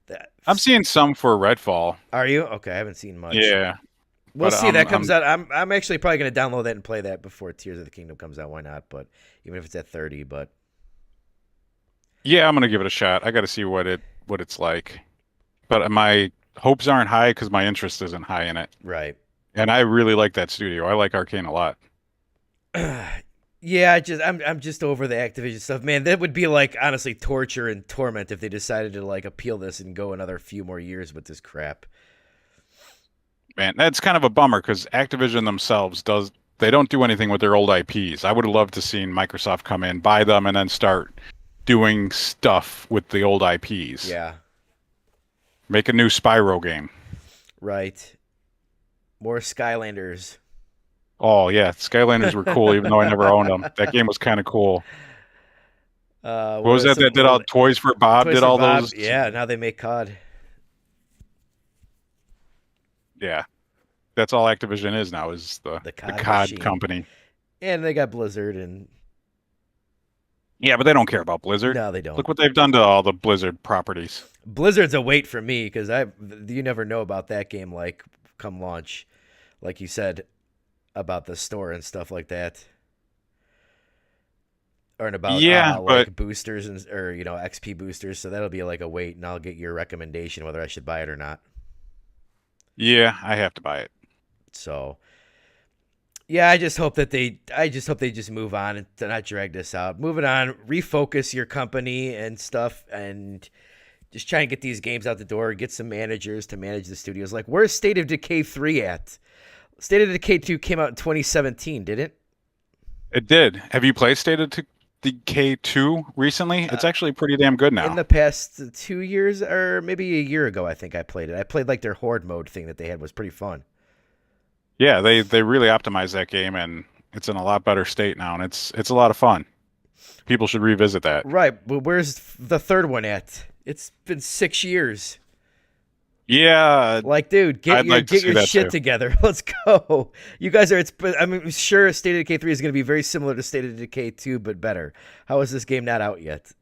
That I'm seeing some for Redfall. Are you? Okay, I haven't seen much. Yeah. We'll see. That comes out. I'm actually probably going to download that and play that before Tears of the Kingdom comes out. Why not? But even if it's at 30, but yeah, I'm going to give it a shot. I got to see what it's like. But my hopes aren't high because my interest isn't high in it. Right. And I really like that studio. I like Arcane a lot. Yeah, I'm just over the Activision stuff, man. That would be like honestly torture and torment if they decided to like appeal this and go another few more years with this crap. Man, that's kind of a bummer because Activision themselves they don't do anything with their old IPs. I would have loved to seen Microsoft come in, buy them, and then start doing stuff with the old IPs. Yeah. Make a new Spyro game. Right. More Skylanders. Oh yeah, Skylanders were cool, even though I never owned them. That game was kind of cool. What was that did all Toys for Bob did all Bob. Those? Yeah, now they make COD. Yeah, that's all Activision is now, is the COD company. And they got Blizzard and. Yeah, but they don't care about Blizzard. No, they don't. Look what they've done to all the Blizzard properties. Blizzard's a wait for me because you never know about that game like come launch, like you said about the store and stuff like that, or about like boosters or XP boosters. So that'll be like a wait, and I'll get your recommendation whether I should buy it or not. Yeah, I have to buy it. So. Yeah, I just hope they just move on and not drag this out. Moving on, refocus your company and stuff, and just try and get these games out the door. Get some managers to manage the studios. Like, where's State of Decay 3 at? State of Decay 2 came out in 2017, didn't it? It did. Have you played State of Decay 2 recently? It's actually pretty damn good now. In the past 2 years, or maybe a year ago, I think I played it. I played like their Horde mode thing that they had was pretty fun. Yeah, they really optimized that game, and it's in a lot better state now, and it's a lot of fun. People should revisit that. Right, but where's the third one at? It's been 6 years. Yeah, like, dude, get your shit together. Let's go. You guys are. I'm sure State of Decay 3 is going to be very similar to State of Decay 2, but better. How is this game not out yet?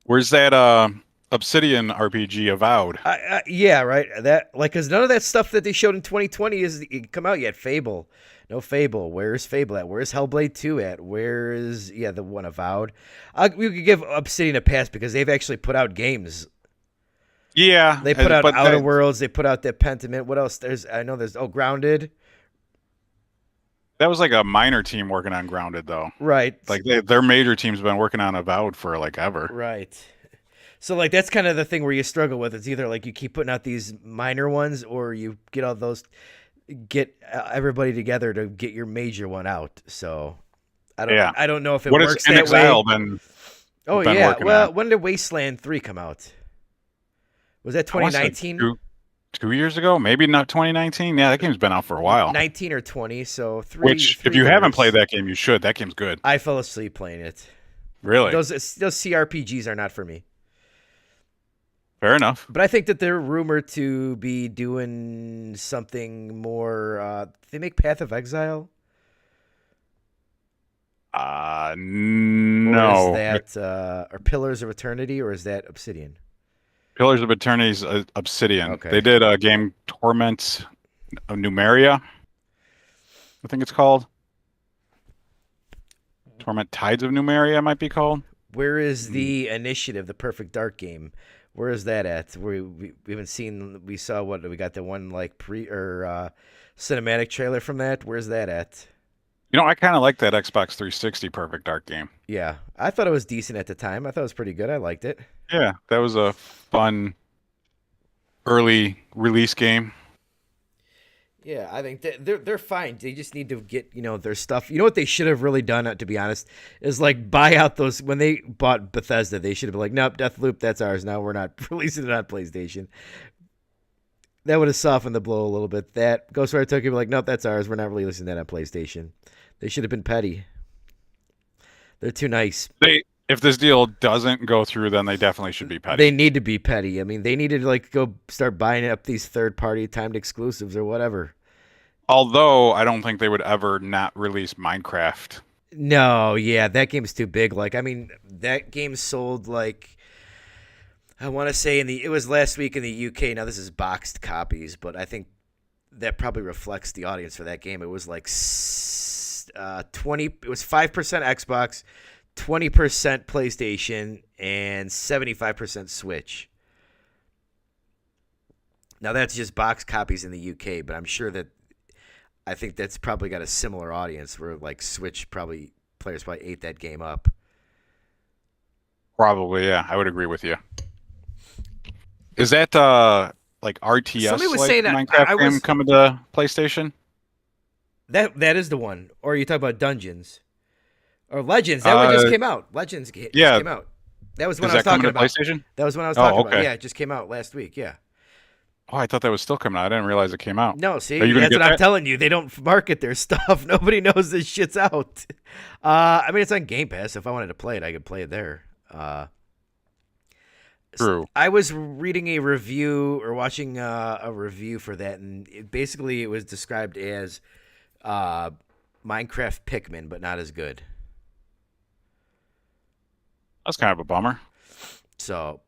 Where's that Obsidian RPG Avowed? Yeah, right. That because none of that stuff that they showed in 2020 is come out yet. Fable, no Fable. Where's Fable at? Where's Hellblade 2 at? Where is the one Avowed? We could give Obsidian a pass because they've actually put out games. Yeah, they put out Outer Worlds. They put out the Pentiment. What else? There's Grounded. That was like a minor team working on Grounded, though. Right. Like their major team's been working on Avowed for like ever. Right. So, like, that's kind of the thing where you struggle with. It's either, like, you keep putting out these minor ones or you get all those, get everybody together to get your major one out. So, I don't know if it works that way. Oh, yeah. Well, when did Wasteland 3 come out? Was that 2019? 2 years ago? Maybe not 2019? Yeah, that game's been out for a while. 19 or 20, so 3 Which, if you haven't played that game, you should. That game's good. I fell asleep playing it. Really? Those CRPGs are not for me. Fair enough. But I think that they're rumored to be doing something more. They make Path of Exile? No. Or is that or Pillars of Eternity, or is that Obsidian? Pillars of Eternity's Obsidian. Okay. They did a game, Torment of Numeria, I think it's called. Torment Tides of Numeria, it might be called. Where is the Initiative, the Perfect Dark game? Where is that at? We haven't seen. We saw we got the one like cinematic trailer from that. Where's that at? I kind of like that Xbox 360 Perfect Dark game. Yeah, I thought it was decent at the time. I thought it was pretty good. I liked it. Yeah, that was a fun early release game. Yeah, I think they're fine. They just need to get their stuff. You know what they should have really done, to be honest, is like buy out those when they bought Bethesda. They should have been like, nope, Deathloop, that's ours. Now we're not releasing it on PlayStation. That would have softened the blow a little bit. That Ghostwire Tokyo be like, nope, that's ours. We're not releasing that on PlayStation. They should have been petty. They're too nice. If this deal doesn't go through, then they definitely should be petty. They need to be petty. I mean, they need to go start buying up these third-party timed exclusives or whatever. Although I don't think they would ever not release Minecraft. No, yeah, that game's too big. Like, I mean, that game sold like I want to say it was last week in the UK. Now this is boxed copies, but I think that probably reflects the audience for that game. It was like 20. It was 5% Xbox, 20% PlayStation, and 75% Switch. Now that's just box copies in the UK, but I'm sure that I think that's probably got a similar audience where like Switch players probably ate that game up. Probably, yeah, I would agree with you. Is that like Somebody RTS was like saying that Minecraft game coming to PlayStation? that is the one. Or you talk about Dungeons or Legends? That one just Uh, came out. Legends just yeah, came out. That was when is I was that coming talking to about. PlayStation? That was when I was Oh, talking about. okay. Yeah, it just came out last week. Yeah. Oh, I thought that was still coming out. I didn't realize it came out. No, see, Are you gonna that's get what I'm that? telling you. They don't market their stuff. Nobody knows this shit's out. I mean, it's on Game Pass. If I wanted to play it, I could play it there. True. I was reading a review or watching a review for that, and basically it was described as Minecraft Pikmin, but not as good. That's kind of a bummer. So,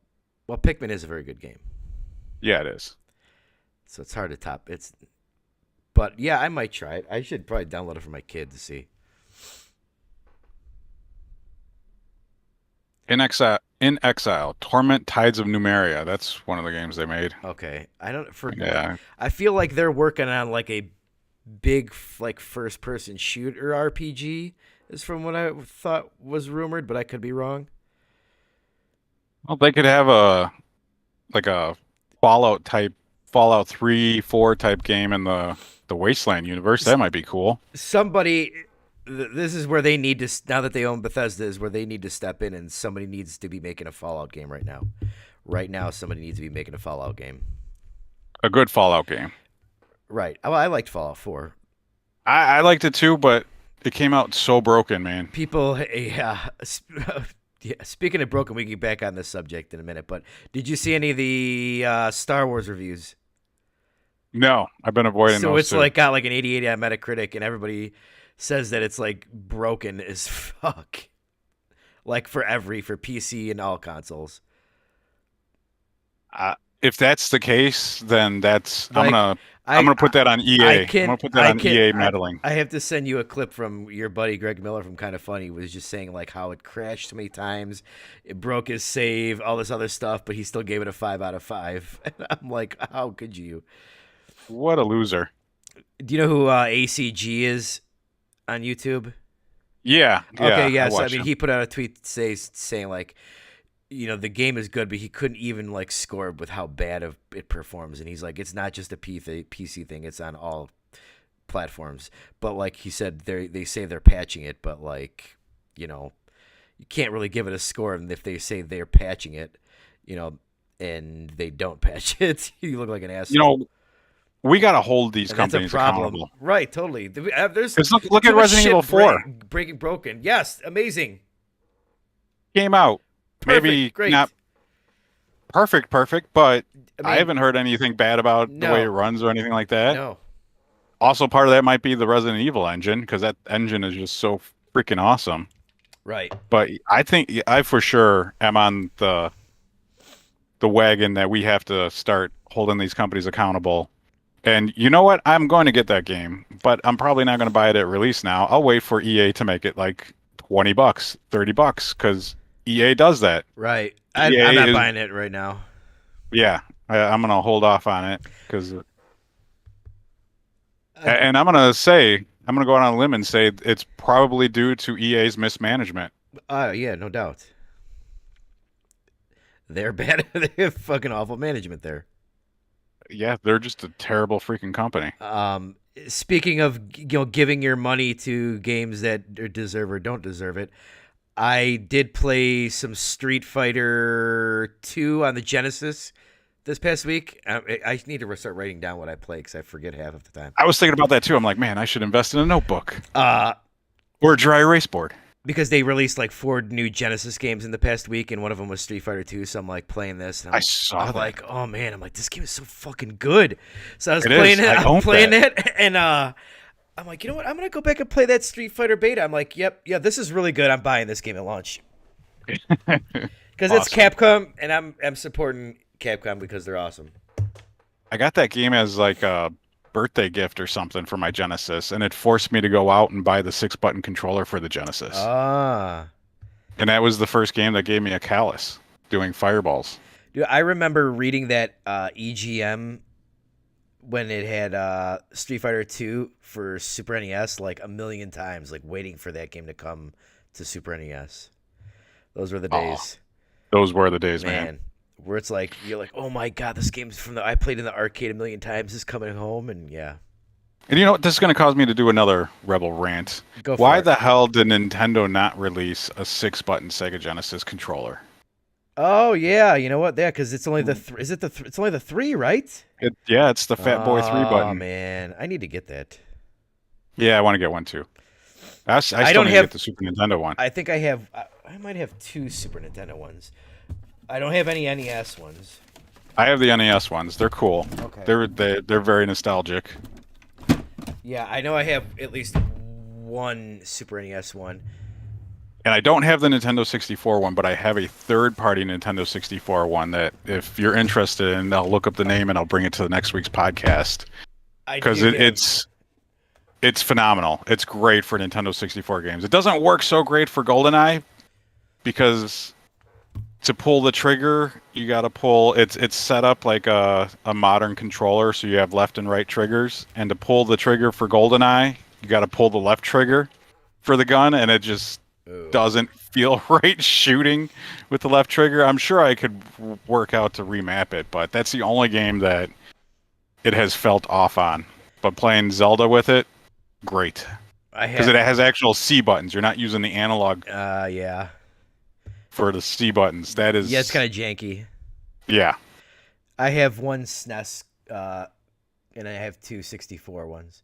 well, Pikmin is a very good game, Yeah, it is. so it's hard to top. But yeah, I might try it. I should probably download it for my kid to see. In Exile, Torment Tides of Numeria. That's one of the games they made. Okay, I don't for. Yeah. I feel like they're working on like a big like first person shooter RPG. Is from what I thought was rumored, but I could be wrong. Well, they could have a Fallout 3, 4 type game in the Wasteland universe. That might be cool. Somebody this is where they need to now that they own Bethesda is where they need to step in, and somebody needs to be making a Fallout game right now. Right now, somebody needs to be making a Fallout game. A good Fallout game. Right. Well, I liked Fallout 4. I liked it too, but it came out so broken, man. People, yeah. Yeah, speaking of broken, we can get back on this subject in a minute. But did you see any of the Star Wars reviews? No, I've been avoiding So those it's two. like got like an 88 on Metacritic, and everybody says that it's like broken as fuck. Like for PC and all consoles. If that's the case, then that's Like, I'm gonna put that on EA. I can. I'm gonna put that I on can. EA meddling. I have to send you a clip from your buddy Greg Miller from Kind of Funny. Was just saying like how it crashed so many times, it broke his save, all this other stuff, but he still gave it a 5 out of 5. And I'm like, how could you? What a loser. Do you know who ACG is on YouTube? Yeah, yeah. Okay, yes. I watched mean, him. he put out a tweet saying like, the game is good, but he couldn't even like score with how bad it performs. And he's like, it's not just a PC thing; it's on all platforms. But like he said, they say they're patching it, but like, you can't really give it a score. And if they say they're patching it, and they don't patch it, you look like an asshole. We got to hold these And that's a companies problem, accountable. right? Totally. There's 'Cause look too at much Resident shit Evil 4. breaking broken. Yes, amazing. Came out. Perfect, Maybe great. not perfect, but I mean, I haven't heard anything bad about the way it runs or anything like that. No. Also, part of that might be the Resident Evil engine, because that engine is just so freaking awesome. Right. But I think I for sure am on the wagon that we have to start holding these companies accountable. And you know what? I'm going to get that game, but I'm probably not going to buy it at release now. I'll wait for EA to make it like $20, $30, because EA does that. Right. EA I'm not is- buying it right now. Yeah, I'm going to hold off on it because, and I'm going to go out on a limb and say it's probably due to EA's mismanagement. Yeah, no doubt. They're bad. They have fucking awful management there. Yeah, they're just a terrible freaking company. Speaking of giving your money to games that deserve or don't deserve it, I did play some Street Fighter 2 on the Genesis this past week. I need to start writing down what I play because I forget half of the time. I was thinking about that too. I'm like, man, I should invest in a notebook Uh, or a dry erase board. because they released like 4 new Genesis games in the past week, and one of them was Street Fighter 2. So I'm like playing this, and I saw that. like, oh man, I'm like, this game is so fucking good. So I was It playing is. it, I I'm own playing that. it, and I'm like, you know what? I'm gonna go back and play that Street Fighter beta. I'm like, yep, yeah, this is really good. I'm buying this game at launch because it's Awesome. Capcom, and I'm supporting Capcom because they're awesome. I got that game as like a birthday gift or something for my Genesis, and it forced me to go out and buy the 6-button controller for the Genesis. Ah, And that was the first game that gave me a callus doing fireballs. dude, I remember reading that EGM when it had Street Fighter 2 for Super NES like a million times, like waiting for that game to come to Super NES. Those were the days. Those were the days, man. Where it's like you're like, oh my god, this game's from I played in the arcade a million times. Is coming home, and yeah. And you know what? This is going to cause me to do another Rebel rant. Go for Why it. the hell did Nintendo not release a 6-button Sega Genesis controller? Oh yeah, you know what? Yeah, because it's only the is it the it's only the 3, right? It's the Fat Boy 3 button. Oh man, I need to get that. Yeah, I want to get one too. I still don't need to have- get the Super Nintendo one. I think I have. I might have 2 Super Nintendo ones. I don't have any NES ones. I have the NES ones. They're cool. Okay. They're very nostalgic. Yeah, I know I have at least one Super NES one. And I don't have the Nintendo 64 one, but I have a third-party Nintendo 64 one that, if you're interested in, I'll look up the name and I'll bring it to the next week's podcast. Because it's phenomenal. It's great for Nintendo 64 games. It doesn't work so great for GoldenEye because to pull the trigger, you got to pull. It's set up like a modern controller, so you have left and right triggers. And to pull the trigger for GoldenEye, you got to pull the left trigger for the gun, and it just doesn't feel right shooting with the left trigger. I'm sure I could work out to remap it, but that's the only game that it has felt off on. But playing Zelda with it, great. Because it has actual C buttons. You're not using the analog yeah. for the C buttons. That is... Yeah, it's kind of janky. Yeah. I have one SNES, and I have 2 64 ones.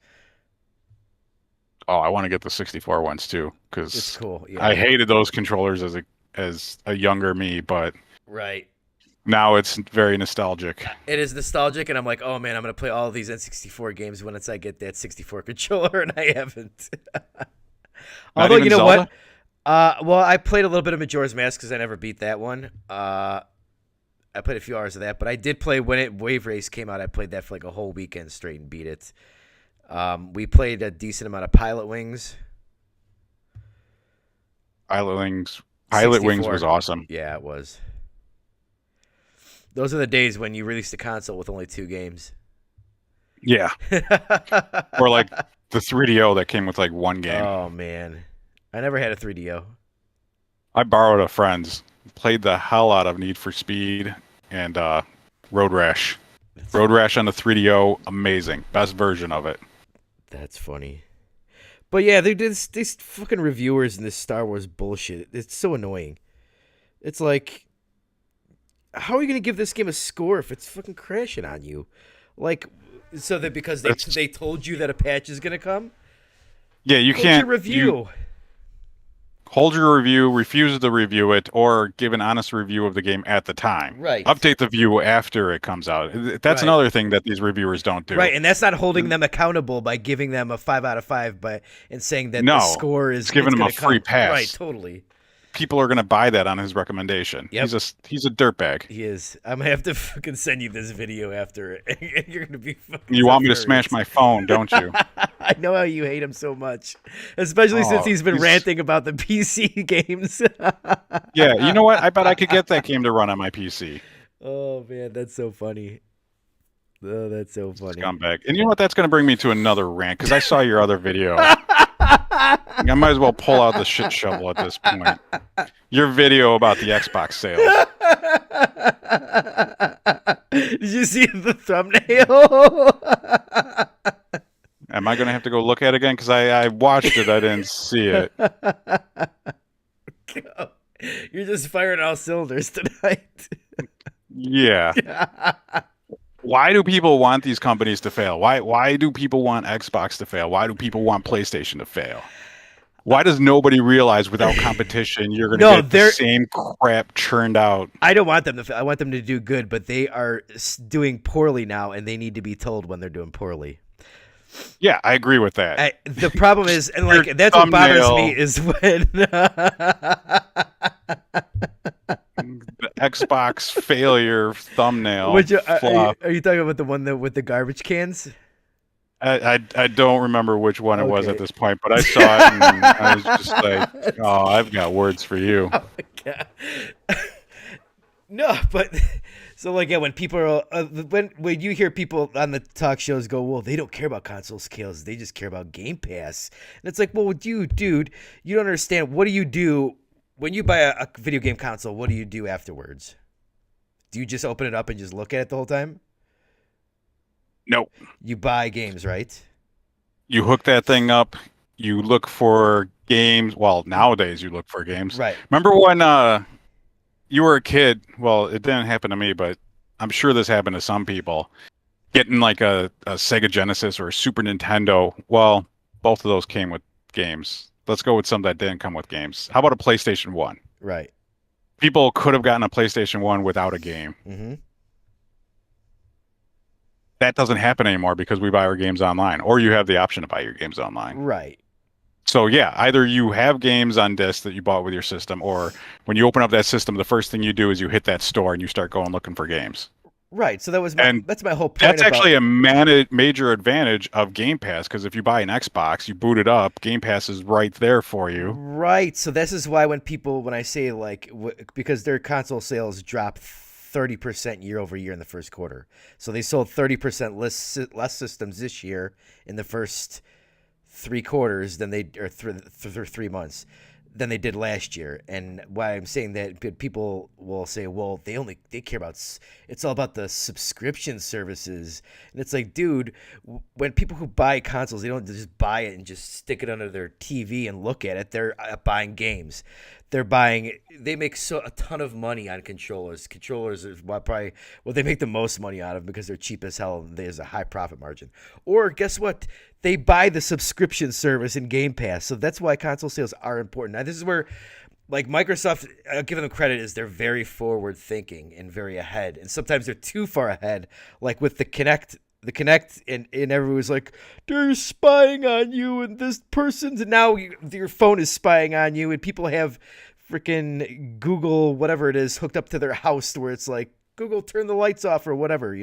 Oh, I want to get the 64 ones too, because it's cool. Yeah. I hated those controllers as a younger me, but right now it's very nostalgic. It is nostalgic, and I'm like, oh man, I'm gonna play all of these N64 games once I get that 64 controller, and I haven't. Although you know Zelda? what? Well, I played a little bit of Majora's Mask because I never beat that one. I played a few hours of that, but I did play when Wave Race came out. I played that for like a whole weekend straight and beat it. We played a decent amount of Pilot Wings. Pilot Wings was awesome. Yeah, it was. Those are the days when you released a console with only 2 games. Yeah. Or like the 3DO that came with like 1 game. Oh man, I never had a 3DO. I borrowed a friend's, played the hell out of Need for Speed and Road Rash. Road Rash on the 3DO, amazing. Best version of it. That's funny. But yeah, these fucking reviewers in this Star Wars bullshit. It's so annoying. It's like, how are you going to give this game a score if it's fucking crashing on you? Like, so that because they told you that a patch is going to come? Yeah, you can't... Your review. Hold your review, refuse to review it, or give an honest review of the game at the time. Right. Update the view after it comes out. That's another thing that these reviewers don't do. Right, and that's not holding them accountable by giving them a 5 out of 5 and saying that the score is... It's giving them a free pass. Right, totally. People are going to buy that on his recommendation. Yep. He's a dirtbag. He is. I'm going to have to fucking send you this video after it. You're going to be fucking... You want me to smash my phone, don't you? I know how you hate him so much. Especially since he's been ranting about the PC games. Yeah, you know what? I bet I could get that game to run on my PC. Oh, man, that's so funny. Oh, that's so funny. Scumbag. And you know what? That's going to bring me to another rant, because I saw your other video. I might as well pull out the shit shovel at this point. Your video about the Xbox sales. Did you see the thumbnail? Am I going to have to go look at it again? Because I watched it. I didn't see it. You're just firing all cylinders tonight. Yeah. Why do people want these companies to fail? Why do people want Xbox to fail? Why do people want PlayStation to fail? Why does nobody realize without competition you're going to No, get the same crap churned out? I don't want them to. I want them to do good, but they are doing poorly now, and they need to be told when they're doing poorly. Yeah, I agree with that. The problem is, and like Your that's what bothers me thumbnail, is when the Xbox failure thumbnail which flop. are you talking about the one that with the garbage cans? I don't remember which one it was Okay. at this point, but I saw it and I was just like, oh, I've got words for you. Oh my god. No, but so like yeah, when people are when you hear people on the talk shows go, well, they don't care about console skills, they just care about Game Pass, and it's like, well, dude, you don't understand. What do you do when you buy a video game console? What do you do afterwards? Do you just open it up and just look at it the whole time? Nope. You buy games, right? You hook that thing up, you look for games. Well, nowadays you look for games. Right. Remember when you were a kid? Well, it didn't happen to me, but I'm sure this happened to some people. Getting like a Sega Genesis or a Super Nintendo. Well, both of those came with games. Let's go with some that didn't come with games. How about a PlayStation 1? Right. People could have gotten a PlayStation 1 without a game. Mm-hmm. That doesn't happen anymore because we buy our games online, or you have the option to buy your games online. Right. So yeah, either you have games on disc that you bought with your system, or when you open up that system, the first thing you do is you hit that store and you start going looking for games. Right. So that's my whole point. That's actually a major advantage of Game Pass, because if you buy an Xbox, you boot it up, Game Pass is right there for you. Right. So this is why when I say like because their console sales dropped 30% year over year in the first quarter, so they sold 30% less systems this year in the first 3 quarters than they or 3 months than they did last year. And why I'm saying that, people will say, well, they care about, it's all about the subscription services. And it's like, dude, when people who buy consoles, they don't just buy it and just stick it under their TV and look at it. They're buying games. They make a ton of money on controllers. Controllers is what they make the most money out of, because they're cheap as hell and there's a high profit margin. Or guess what? They buy the subscription service in Game Pass. So that's why console sales are important. Now, this is where, like, Microsoft, I'll give them credit, is they're very forward thinking and very ahead. And sometimes they're too far ahead, like with the Kinect. And everyone's like, they're spying on you, and this person's, and now your phone is spying on you, and people have freaking Google, whatever it is, hooked up to their house where it's like, Google, turn the lights off or whatever,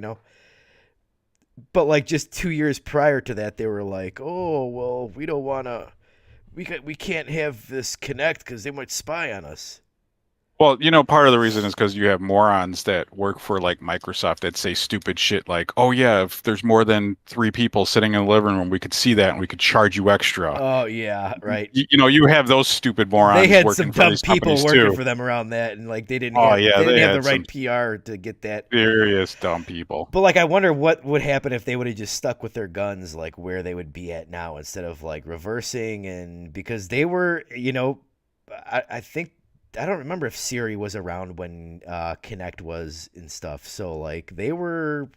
But like just 2 years prior to that, they were like, oh, well, we don't want to, we can't have this Kinect because they might spy on us. Well, part of the reason is because you have morons that work for like Microsoft that say stupid shit like, "Oh yeah, if there's more than 3 people sitting in the living room, we could see that and we could charge you extra." Oh yeah, right. You have those stupid morons. They had working some dumb people working too. for them around that, and like they didn't Oh have, yeah, they didn't have the had right PR to get that. Serious dumb people. But like, I wonder what would happen if they would have just stuck with their guns, like where they would be at now, instead of like reversing. And because they were, I think. I don't remember if Siri was around when Kinect was and stuff. So like they were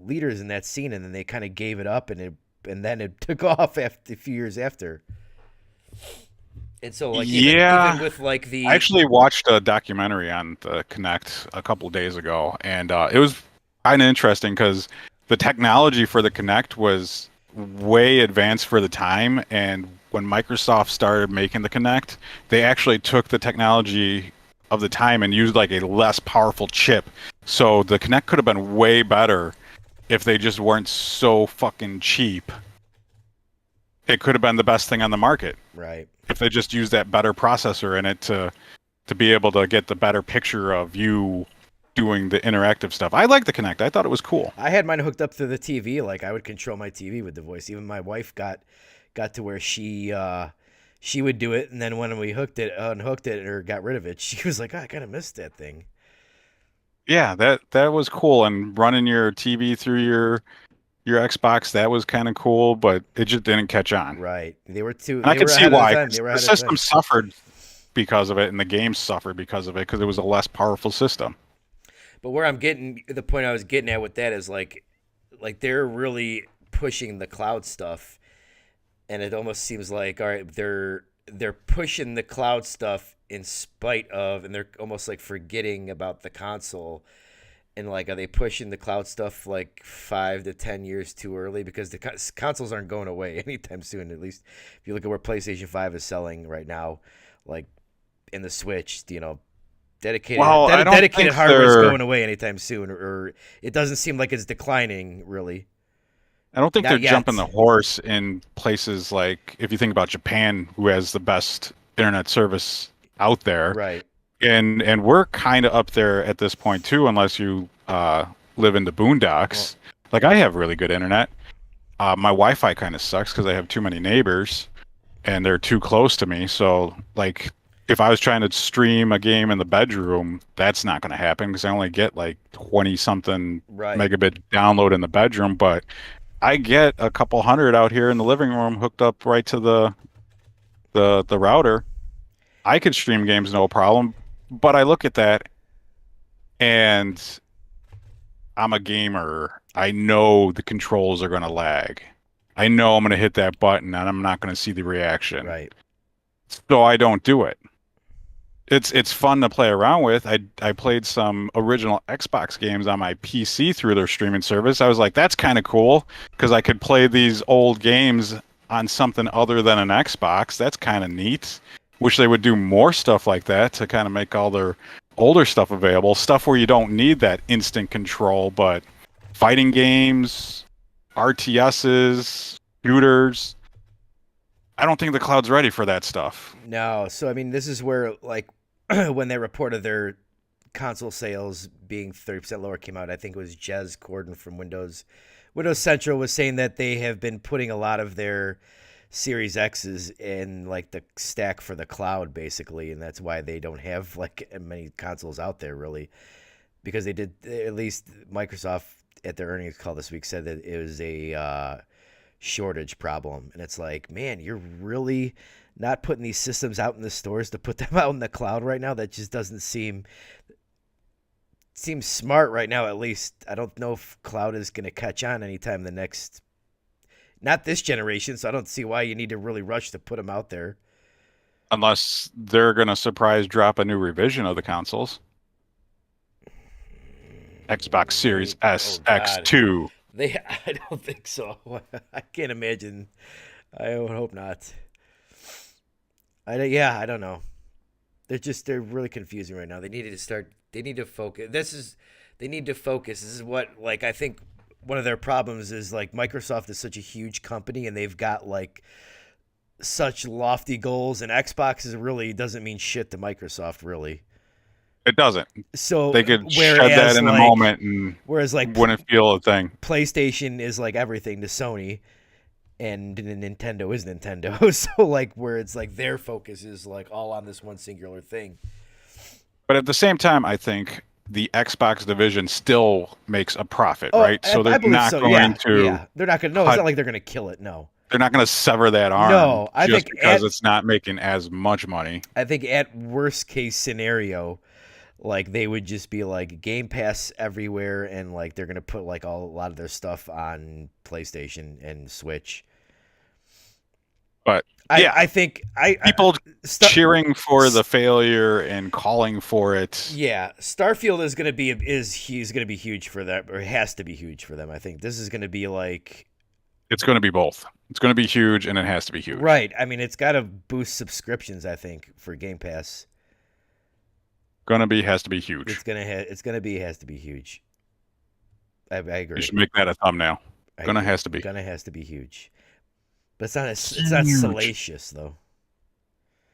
leaders in that scene, and then they kind of gave it up, and then it took off after a few years after. And so like even with like I actually watched a documentary on the Kinect a couple of days ago, and it was kind of interesting because the technology for the Kinect was way advanced for the time. And when Microsoft started making the Kinect, they actually took the technology of the time and used like a less powerful chip. So the Kinect could have been way better if they just weren't so fucking cheap. It could have been the best thing on the market. Right. If they just used that better processor in it to be able to get the better picture of you doing the interactive stuff. I like the Kinect. I thought it was cool. I had mine hooked up to the TV. Like I would control my TV with the voice. Even my wife got to where she would do it, and then when we unhooked it or got rid of it, she was like, oh, I kind of missed that thing. Yeah, that was cool. And running your TV through your Xbox, that was kind of cool, but it just didn't catch on. Right. They were too. And I can see why. The system suffered because of it, and the game suffered because of it, because it was a less powerful system. But where the point I was getting at with that is like they're really pushing the cloud stuff, and it almost seems like, all right, they're they're pushing the cloud stuff in spite of, and they're almost like forgetting about the console. And like, are they pushing the cloud stuff like 5 to 10 years too early? Because the consoles aren't going away anytime soon. At least if you look at where PlayStation 5 is selling right now, like in the Switch, Well, I don't dedicated think hardware is they're. going away anytime soon, or it doesn't seem like it's declining really. I don't think they're Not jumping yet. the horse in places like if you think about Japan, who has the best internet service out there, Right. and we're kind of up there at this point too, unless you live in the Well, boondocks. Like I have really good internet. My Wi-Fi kind of sucks because I have too many neighbors and they're too close to me. So like if I was trying to stream a game in the bedroom, that's not going to happen because I only get like 20 something right. megabit download in the bedroom, but I get a couple hundred out here in the living room hooked up right to the router. I could stream games no problem, but I look at that and I'm a gamer. I know the controls are going to lag. I know I'm going to hit that button and I'm not going to see the reaction. Right. So I don't do it. It's fun to play around with. I played some original Xbox games on my PC through their streaming service. I was like, that's kind of cool because I could play these old games on something other than an Xbox. That's kind of neat. Wish they would do more stuff like that to kind of make all their older stuff available. Stuff where you don't need that instant control, but fighting games, RTSs, shooters. I don't think the cloud's ready for that stuff. No. So I mean, this is where like when they reported their console sales being 30% lower came out. I think it was Jez Corden from Windows Central was saying that they have been putting a lot of their Series X's in like the stack for the cloud basically, and that's why they don't have like many consoles out there really, because they did, at least Microsoft at their earnings call this week said that it was a shortage problem, and it's like, man, you're really not putting these systems out in the stores to put them out in the cloud right now. That just doesn't seem smart right now. At least I don't know if cloud is going to catch on anytime the next, not this generation. So I don't see why you need to really rush to put them out there. Unless they're going to surprise drop a new revision of the consoles. Xbox Series S, Oh God, X2. I don't think so. I can't imagine. I would hope not. I don't know. They're really confusing right now. They need to start. They need to focus. They need to focus. This is what, like, I think one of their problems is like Microsoft is such a huge company and they've got like such lofty goals, and Xbox is really doesn't mean shit to Microsoft really. It doesn't. So They could shed that whereas in a like moment and whereas like wouldn't feel a thing. PlayStation is like everything to Sony, and Nintendo is Nintendo. So like where it's like their focus is like all on this one singular thing. But at the same time, I think the Xbox division still makes a profit, Oh, right? So I they're believe not so. going Yeah, to yeah. They're not gonna. No, it's cut, not like they're gonna kill it. No, they're not going to sever that arm no. I just think because it's not making as much money. at worst case scenario, like they would just be like Game Pass everywhere, and like they're gonna put like a lot of their stuff on PlayStation and Switch. But yeah, I think people Star, cheering for the failure and calling for it. yeah, Starfield is gonna be he's gonna be huge for them, or has to be huge for them. I think this is gonna be like It's going to be both. It's going to be huge and it has to be huge. right. I mean, it's got to boost subscriptions. I think for Game Pass, Has to be huge. has to be huge. I agree. You should make that a thumbnail. Has to be. Gonna has to be huge. But it's not Huge. salacious though.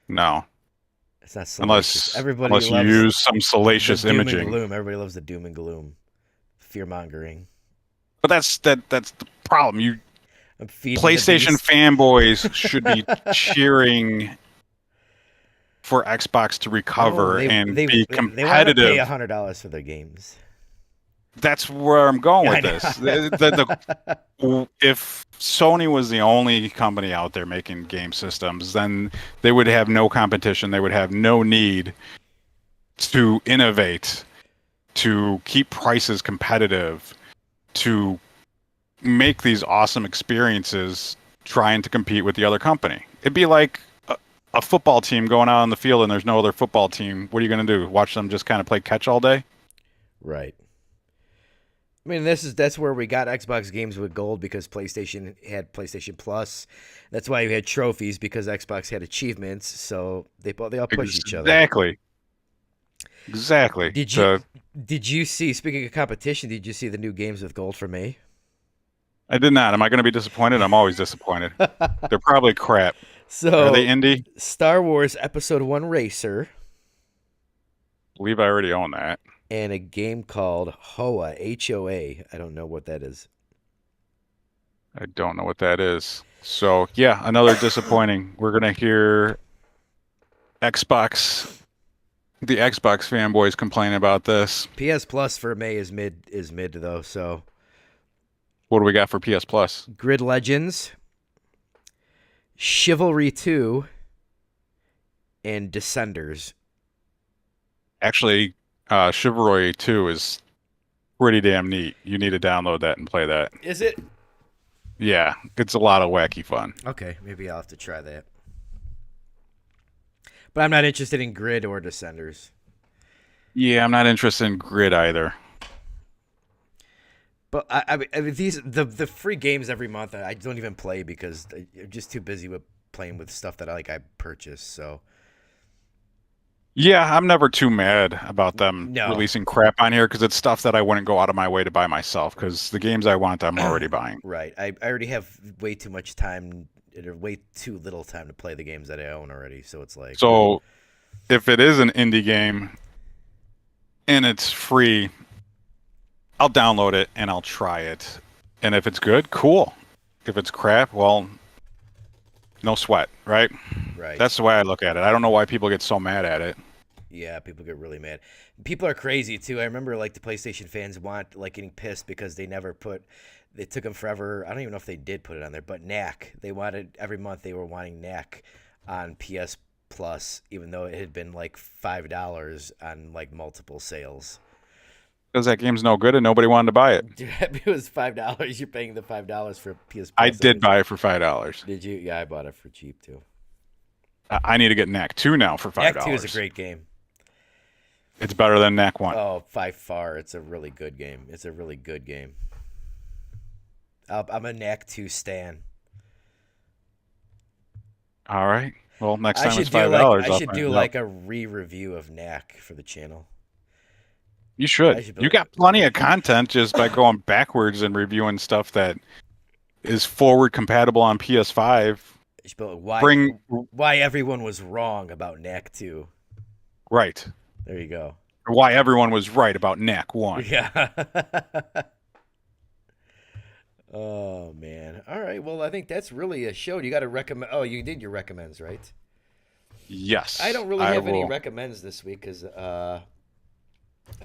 No. It's not salacious. Unless you use some salacious the doom imaging. and gloom. Everybody loves the doom and gloom, fear mongering. But that's the problem. I'm feeding PlayStation the beast. fanboys should be cheering for Xbox to recover and be They want to competitive. pay $100 for their games. That's where I'm going Yeah, with this. If Sony was the only company out there making game systems, then they would have no competition. They would have no need to innovate, to keep prices competitive, to make these awesome experiences trying to compete with the other company. It'd be like a football team going out on the field and there's no other football team, what are you going to do? Watch them just kind of play catch all day? Right. I mean, that's where we got Xbox games with gold because PlayStation had PlayStation Plus. That's why you had trophies because Xbox had achievements. So they all push each other. Exactly. Did you see? Speaking of competition, did you see the new games with gold for me? I did not. Am I going to be disappointed? I'm always disappointed. They're probably crap. So are they indie? Star Wars Episode 1 Racer. I believe I already own that. And a game called HOA, H-O-A. I don't know what that is. I don't know what that is. So, yeah, another disappointing. We're going to hear the Xbox fanboys complain about this. PS Plus for May is mid though, so. What do we got for PS Plus? Grid Legends, Chivalry 2, and Descenders. Actually, Chivalry 2 is pretty damn neat. You need to download that and play that. Is it? Yeah, it's a lot of wacky fun. Okay, maybe I'll have to try that. But I'm not interested in Grid or Descenders. Yeah, I'm not interested in Grid either. But I mean the free games every month I don't even play because I'm just too busy with playing with stuff that I purchase. So. Yeah, I'm never too mad about them releasing crap on here because it's stuff that I wouldn't go out of my way to buy myself because the games I want, I'm already buying. Right. I already have way too much time or way too little time to play the games that I own already. So it's like. So if it is an indie game and it's free, I'll download it and I'll try it. And if it's good, cool. If it's crap, well, no sweat, right? Right. That's the way I look at it. I don't know why people get so mad at it. Yeah, people get really mad. People are crazy too. I remember like the PlayStation fans getting pissed because they took them forever. I don't even know if they did put it on there, but NAC. They wanted every month they were wanting NAC on PS Plus, even though it had been like $5 on like multiple sales. Because that game's no good and nobody wanted to buy it. It was $5. You're paying the $5 for PS Plus. I did buy it for $5. Did you? Yeah, I bought it for cheap too. I need to get NAC 2 now for $5. NAC 2 is a great game. It's better than NAC 1. Oh, by far. It's a really good game. I'm a NAC 2 stan. All right. Well, next time it's $5. I should do like a re-review of NAC for the channel. You should. You got plenty of content just by going backwards and reviewing stuff that is forward compatible on PS5. Why everyone was wrong about NAC 2. Right. There you go. Or why everyone was right about NAC 1. Yeah. Oh, man. All right. Well, I think that's really a show. You got to recommend. Oh, you did your recommends, right? Yes. I don't really have any recommends this week because I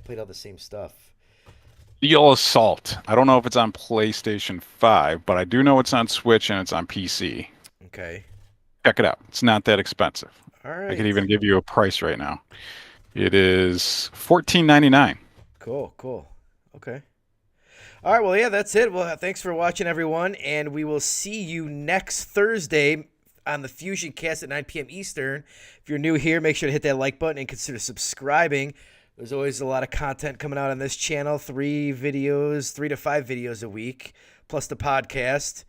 played all the same stuff. Steel Assault. I don't know if it's on PlayStation 5, but I do know it's on Switch and it's on PC. Okay. Check it out. It's not that expensive. All right. I could even give you a price right now. It is $14.99. Cool. Okay. All right. Well, yeah, that's it. Well, thanks for watching, everyone, and we will see you next Thursday on the FusionCast at 9 p.m. Eastern. If you're new here, make sure to hit that like button and consider subscribing. There's always a lot of content coming out on this channel, 3 to 5 videos a week, plus the podcast.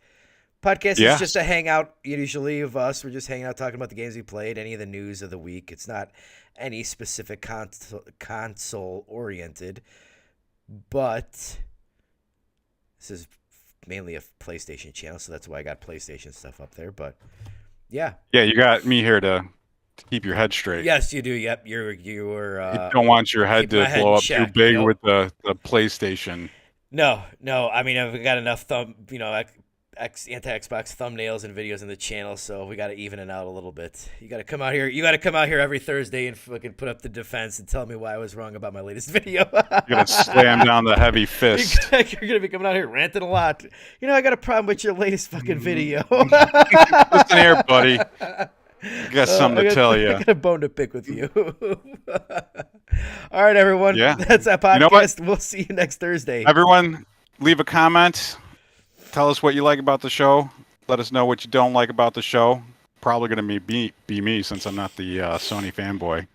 Podcast is just a hangout, usually, of us. We're just hanging out talking about the games we played, any of the news of the week. It's not any specific console-oriented, but this is mainly a PlayStation channel, so that's why I got PlayStation stuff up there. But, yeah. Yeah, you got me here to keep your head straight. Yes, you do. Yep, you were. You don't want your head to blow up too big with the PlayStation. No. I mean, I've got enough anti-Xbox thumbnails and videos in the channel, so we got to even it out a little bit. You got to come out here. You got to come out here every Thursday and fucking put up the defense and tell me why I was wrong about my latest video. You're gonna slam down the heavy fist. You're gonna be coming out here ranting a lot. I got a problem with your latest fucking video. Listen here, buddy. I got something to tell you. I got a bone to pick with you. All right, everyone. Yeah. That's our podcast. We'll see you next Thursday. Everyone, leave a comment. Tell us what you like about the show. Let us know what you don't like about the show. probably going to be me since I'm not the Sony fanboy.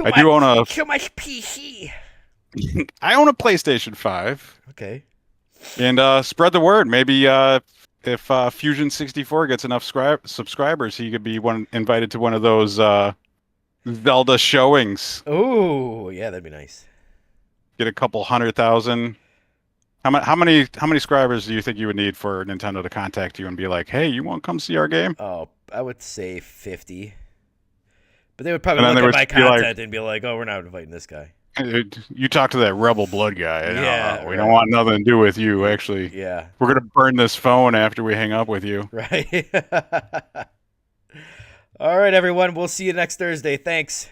I do own a too much PC. I own a PlayStation 5. Okay. And spread the word. Maybe if Fusion 64 gets enough subscribers, he could be invited to one of those Zelda showings. Oh, yeah, that'd be nice. Get a couple 100,000. How many subscribers do you think you would need for Nintendo to contact you and be like, "Hey, you want to come see our game?" Oh, I would say 50. But they would probably And then look they at would my be like, content and be like, "Oh, we're not inviting this guy." You talk to that Rebel Blood guy. Yeah, We right. don't want nothing to do with you. Actually, Yeah, we're gonna burn this phone after we hang up with you. right. All right, everyone. We'll see you next Thursday. Thanks.